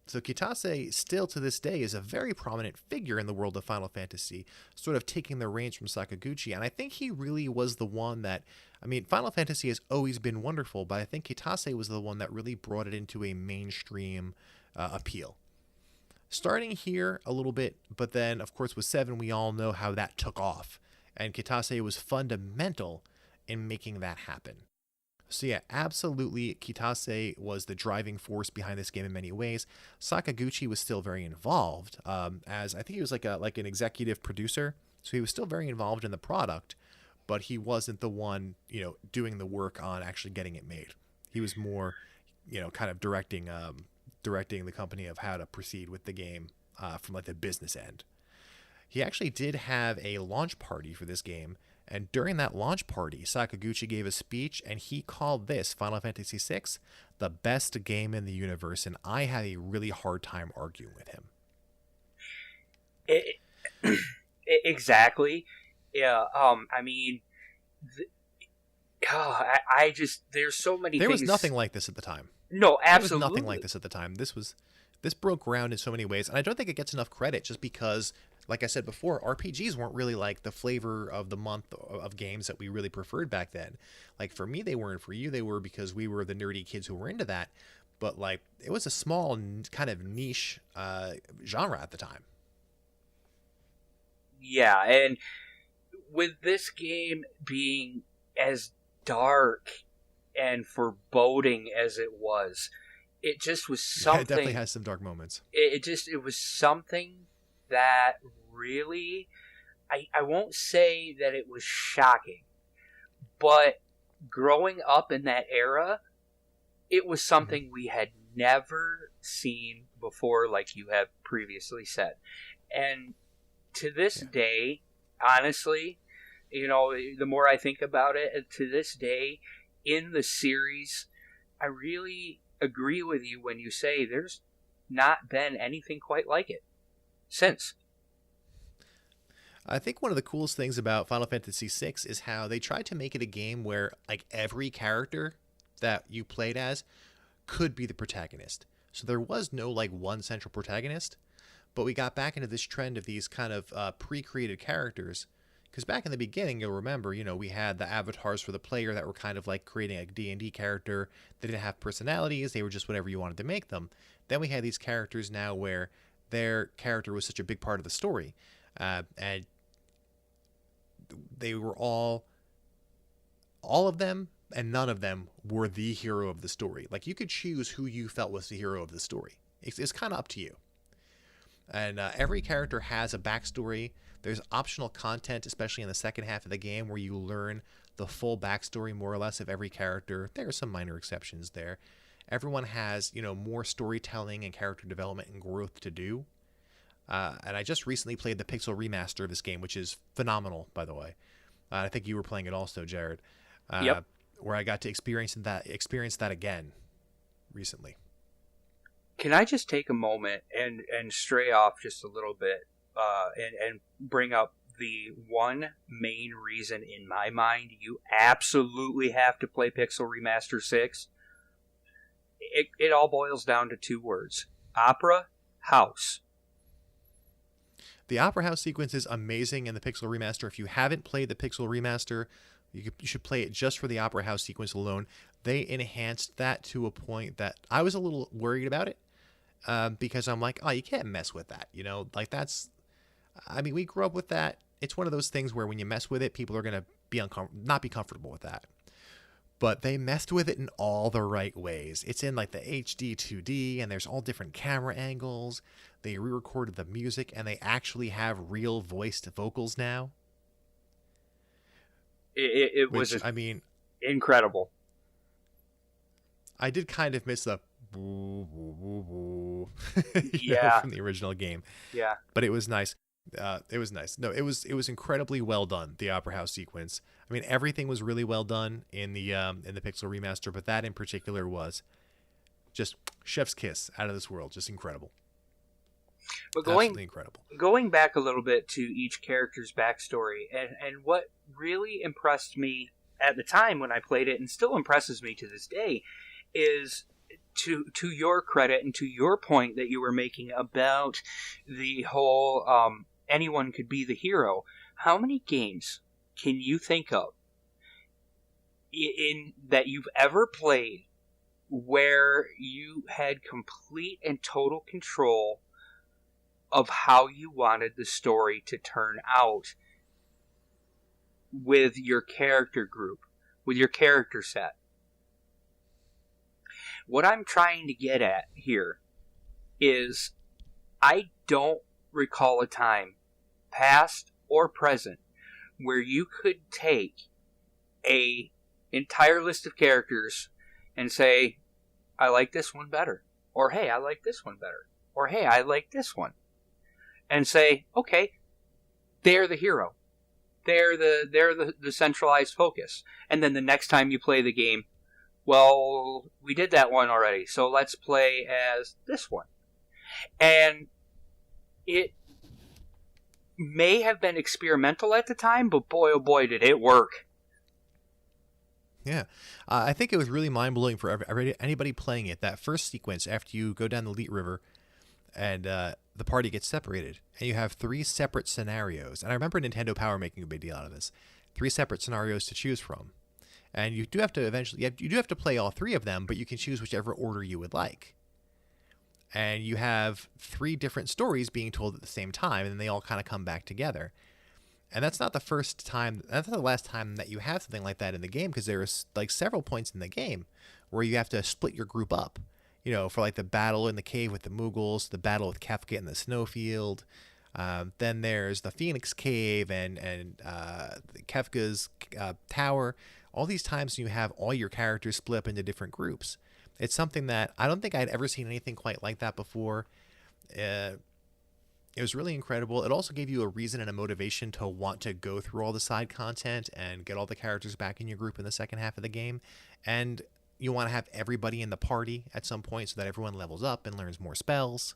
So Kitase, still to this day, is a very prominent figure in the world of Final Fantasy, sort of taking the reins from Sakaguchi. And I think he really was the one that, I mean, Final Fantasy has always been wonderful, but I think Kitase was the one that really brought it into a mainstream appeal. Starting here a little bit, but then, of course, with 7, we all know how that took off. And Kitase was fundamental in making that happen. So yeah, absolutely, Kitase was the driving force behind this game in many ways. Sakaguchi was still very involved, as I think he was like an executive producer, so he was still very involved in the product, but he wasn't the one, doing the work on actually getting it made. He was more, kind of directing the company of how to proceed with the game from like the business end. He actually did have a launch party for this game. And during that launch party, Sakaguchi gave a speech, and he called this, Final Fantasy VI, the best game in the universe, and I had a really hard time arguing with him. Exactly. Yeah. I mean, I just, there's so many There things. was nothing like this at the time. No, absolutely. There was nothing like this at the time. This broke ground in so many ways, and I don't think it gets enough credit just because, like I said before, RPGs weren't really like the flavor of the month of games that we really preferred back then. Like for me, they weren't. For you, they were because we were the nerdy kids who were into that. But like, it was a small kind of niche genre at the time. Yeah, and with this game being as dark and foreboding as it was, it just was something. Yeah, it definitely has some dark moments. It was something that really, I won't say that it was shocking, but growing up in that era, it was something we had never seen before, like you have previously said. And to this day, honestly, the more I think about it, to this day, in the series, I really agree with you when you say there's not been anything quite like it since. I think one of the coolest things about Final Fantasy VI is how they tried to make it a game where like every character that you played as could be the protagonist. So there was no like one central protagonist, but we got back into this trend of these kind of pre-created characters. Because back in the beginning, you'll remember, we had the avatars for the player that were kind of like creating a D&D character. They didn't have personalities. They were just whatever you wanted to make them. Then we had these characters now where their character was such a big part of the story. And they were all of them, and none of them were the hero of the story. Like, you could choose who you felt was the hero of the story. It's kind of up to you. And every character has a backstory. There's optional content, especially in the second half of the game, where you learn the full backstory, more or less, of every character. There are some minor exceptions there. Everyone has, more storytelling and character development and growth to do. And I just recently played the Pixel remaster of this game, which is phenomenal, by the way. I think you were playing it also, Jared. Yep. Where I got to experience that again recently. Can I just take a moment and stray off just a little bit and bring up the one main reason in my mind you absolutely have to play Pixel Remaster 6? It all boils down to 2 words. Opera House. The Opera House sequence is amazing in the Pixel Remaster. If you haven't played the Pixel Remaster, you should play it just for the Opera House sequence alone. They enhanced that to a point that I was a little worried about it, because I'm like, oh, you can't mess with that. We grew up with that. It's one of those things where when you mess with it, people are going to not be comfortable with that. But they messed with it in all the right ways. It's in like the HD 2D, and there's all different camera angles. They re-recorded the music, and they actually have real voiced vocals now. It was incredible. I did kind of miss the boo, boo, boo, boo, from the original game. Yeah. But it was nice. It was nice. No, it was incredibly well done, the Opera House sequence. I mean, everything was really well done in the Pixel Remaster, but that in particular was just chef's kiss, out of this world, just incredible. But Absolutely incredible. Going back a little bit to each character's backstory, and what really impressed me at the time when I played it, and still impresses me to this day, is to your credit and to your point that you were making about the whole anyone could be the hero. How many games can you think of in that you've ever played where you had complete and total control of how you wanted the story to turn out with your character group, with your character set? What I'm trying to get at here is I don't recall a time, past or present, where you could take a entire list of characters and say, I like this one better, or hey, I like this one better, or hey, I like this one, and say, okay, they're the hero, they're the centralized focus, and then the next time you play the game, well, we did that one already, so let's play as this one. And it may have been experimental at the time, but boy, oh boy, did it work. Yeah. I think it was really mind-blowing for anybody playing it. That first sequence, after you go down the Leet River and the party gets separated, and you have 3 separate scenarios. And I remember Nintendo Power making a big deal out of this. 3 separate scenarios to choose from. And you do have to play all 3 of them, but you can choose whichever order you would like. And you have 3 different stories being told at the same time, and they all kind of come back together. And that's not the first time, that's not the last time that you have something like that in the game, because there's like several points in the game where you have to split your group up. For like the battle in the cave with the Moogles, the battle with Kefka in the snowfield. Then there's the Phoenix Cave and Kefka's tower. All these times you have all your characters split up into different groups. It's something that I don't think I'd ever seen anything quite like that before. It was really incredible. It also gave you a reason and a motivation to want to go through all the side content and get all the characters back in your group in the second half of the game. And you want to have everybody in the party at some point so that everyone levels up and learns more spells.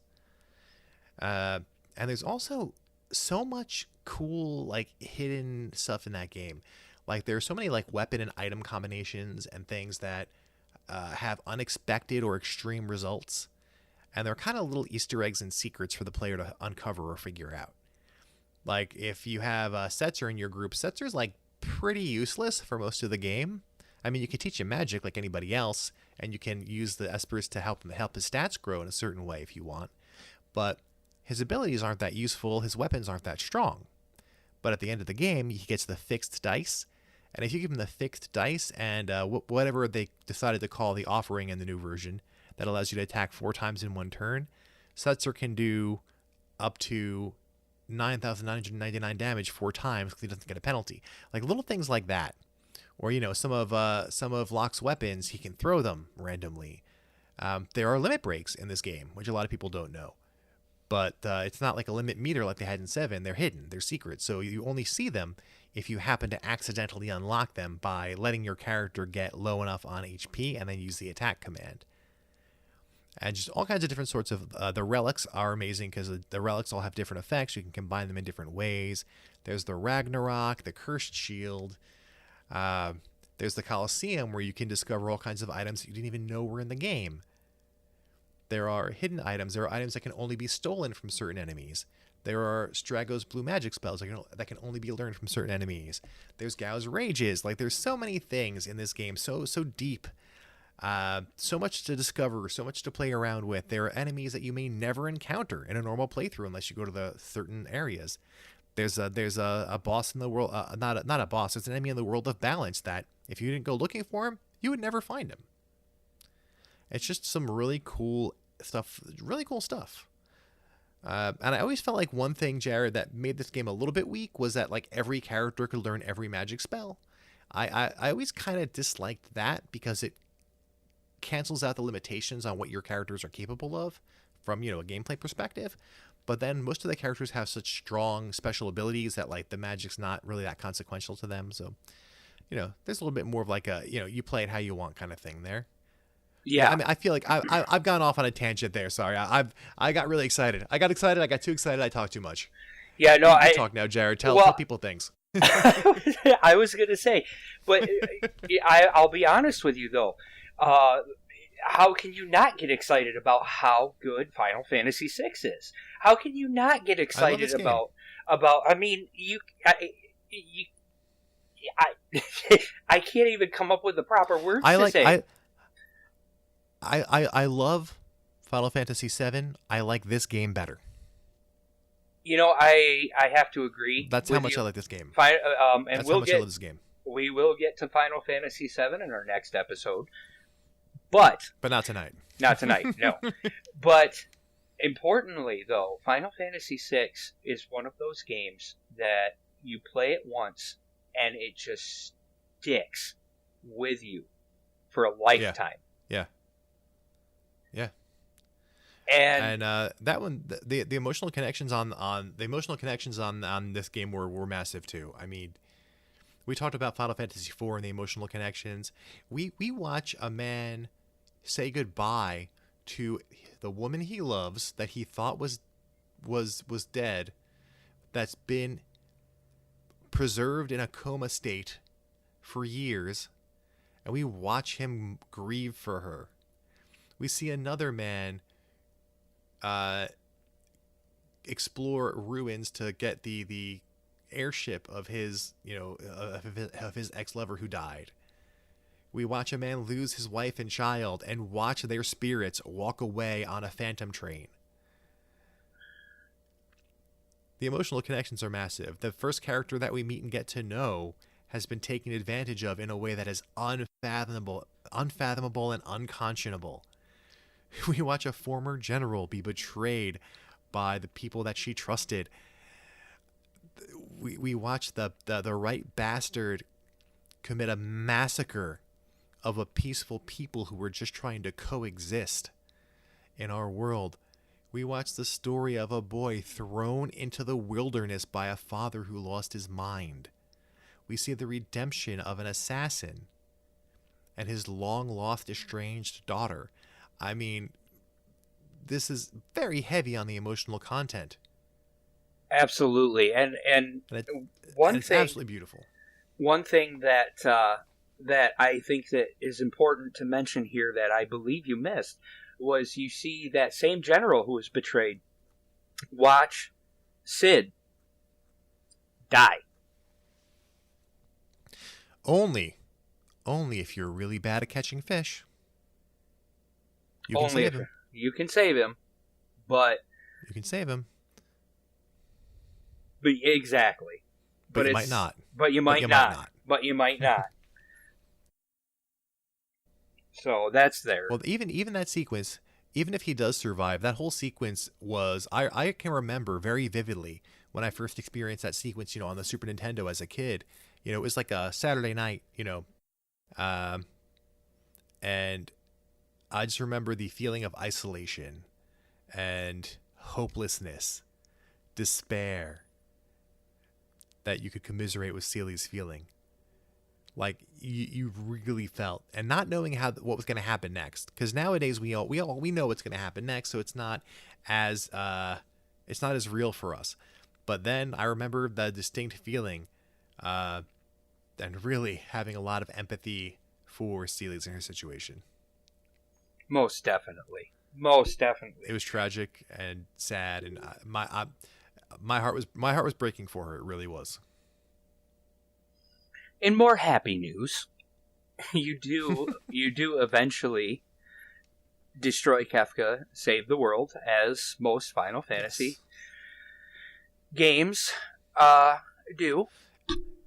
And there's also so much cool, like, hidden stuff in that game. Like, there's so many, like, weapon and item combinations and things that have unexpected or extreme results. And they're kind of little Easter eggs and secrets for the player to uncover or figure out. Like, if you have Setzer in your group, Setzer's, like, pretty useless for most of the game. I mean, you can teach him magic like anybody else, and you can use the Espers to help his stats grow in a certain way if you want. But his abilities aren't that useful, his weapons aren't that strong. But at the end of the game, he gets the fixed dice, and if you give him the fixed dice and whatever they decided to call the offering in the new version, that allows you to attack 4 times in one turn, Setzer can do up to 9,999 damage 4 times because he doesn't get a penalty. Like, little things like that, Or some of Locke's weapons, he can throw them randomly. There are limit breaks in this game, which a lot of people don't know. But it's not like a limit meter like they had in 7. They're hidden. They're secret. So you only see them if you happen to accidentally unlock them by letting your character get low enough on HP and then use the attack command. And just all kinds of different sorts of... the relics are amazing because the relics all have different effects. You can combine them in different ways. There's the Ragnarok, the Cursed Shield. There's the Colosseum, where you can discover all kinds of items that you didn't even know were in the game. There are hidden items. There are items that can only be stolen from certain enemies. There are Strago's blue magic spells that can only be learned from certain enemies. There's Gao's rages. Like, there's so many things in this game, so deep. So much to discover, so much to play around with. There are enemies that you may never encounter in a normal playthrough unless you go to the certain areas. There's a boss in the world, not a boss. There's an enemy in the world of balance that if you didn't go looking for him, you would never find him. It's just some really cool stuff. And I always felt like one thing, Jared, that made this game a little bit weak was that like every character could learn every magic spell. I always kind of disliked that because it cancels out the limitations on what your characters are capable of from, a gameplay perspective. But then most of the characters have such strong special abilities that like the magic's not really that consequential to them. So, there's a little bit more of like a, you play it how you want kind of thing there. Yeah. I mean, I feel like I've gone off on a tangent there. Sorry. I got really excited. I got too excited. I talked too much. Yeah, no, you talk now, Jared. Tell people things. I was going to say, but I'll be honest with you though. How can you not get excited about how good Final Fantasy VI is? How can you not get excited about? I mean, I can't even come up with the proper words to say. I love Final Fantasy VII. I like this game better. I have to agree. That's how much I like this game. And That's how much I love this game. We will get to Final Fantasy VII in our next episode. But not tonight. Not tonight, no. But importantly, though, Final Fantasy VI is one of those games that you play it once and it just sticks with you for a lifetime. Yeah. And that one, the emotional connections on this game were massive too. I mean, we talked about Final Fantasy IV and the emotional connections. We watch a man say goodbye to the woman he loves that he thought was dead, that's been preserved in a coma state for years, and we watch him grieve for her. We see another man explore ruins to get the airship of his of his ex-lover who died. We watch a man lose his wife and child and watch their spirits walk away on a phantom train. The emotional connections are massive. The first character that we meet and get to know has been taken advantage of in a way that is unfathomable and unconscionable. We watch a former general be betrayed by the people that she trusted. We watch the right bastard commit a massacre of a peaceful people who were just trying to coexist in our world. We watch the story of a boy thrown into the wilderness by a father who lost his mind. We see the redemption of an assassin and his long-lost estranged daughter. I mean, this is very heavy on the emotional content. Absolutely, and it's absolutely beautiful. One thing that I think that is important to mention here that I believe you missed was you see that same general who was betrayed watch Sid die. Only if you're really bad at catching fish. You can save him. You can save him, but... You can save him. But exactly. But you might not. But you might not. But you might not. So that's there. Well, even that sequence, even if he does survive, that whole sequence was... I can remember very vividly when I first experienced that sequence, on the Super Nintendo as a kid. it was like a Saturday night, and I just remember the feeling of isolation and hopelessness, despair that you could commiserate with Celie's feeling. Like you really felt, and not knowing what was going to happen next. Because nowadays we know what's going to happen next, so it's not as real for us. But then I remember the distinct feeling, and really having a lot of empathy for Celie's in her situation. Most definitely. It was tragic and sad, and my heart was breaking for her. It really was. In more happy news, you do eventually destroy Kefka, save the world, as most Final Fantasy games do.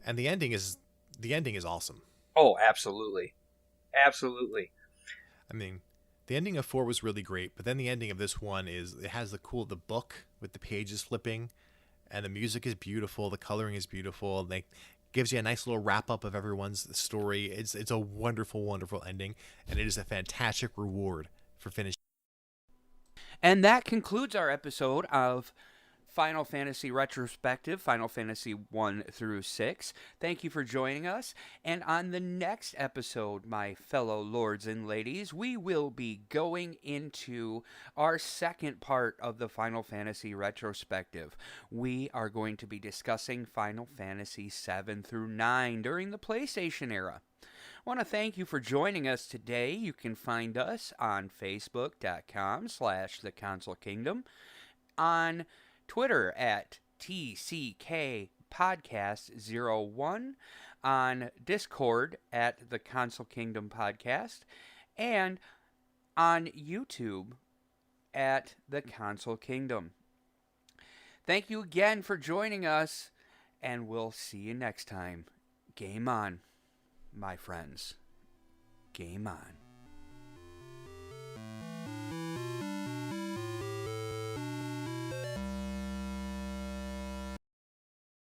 And the ending is awesome. Oh, absolutely. Absolutely. I mean, the ending of 4 was really great, but then the ending of this one it has the book with the pages flipping, and the music is beautiful, the coloring is beautiful, and gives you a nice little wrap up of everyone's story. It's a wonderful, wonderful ending, and it is a fantastic reward for finishing. And that concludes our episode of Final Fantasy Retrospective, Final Fantasy 1 through 6. Thank you for joining us. And on the next episode, my fellow lords and ladies, we will be going into our second part of the Final Fantasy Retrospective. We are going to be discussing Final Fantasy 7 through 9 during the PlayStation era. I want to thank you for joining us today. You can find us on Facebook.com/TheConsoleKingdom, on Twitter at TCK Podcast 01, on Discord at the Console Kingdom Podcast, and on YouTube at the Console Kingdom. Thank you again for joining us, and we'll see you next time. Game on, my friends. Game on.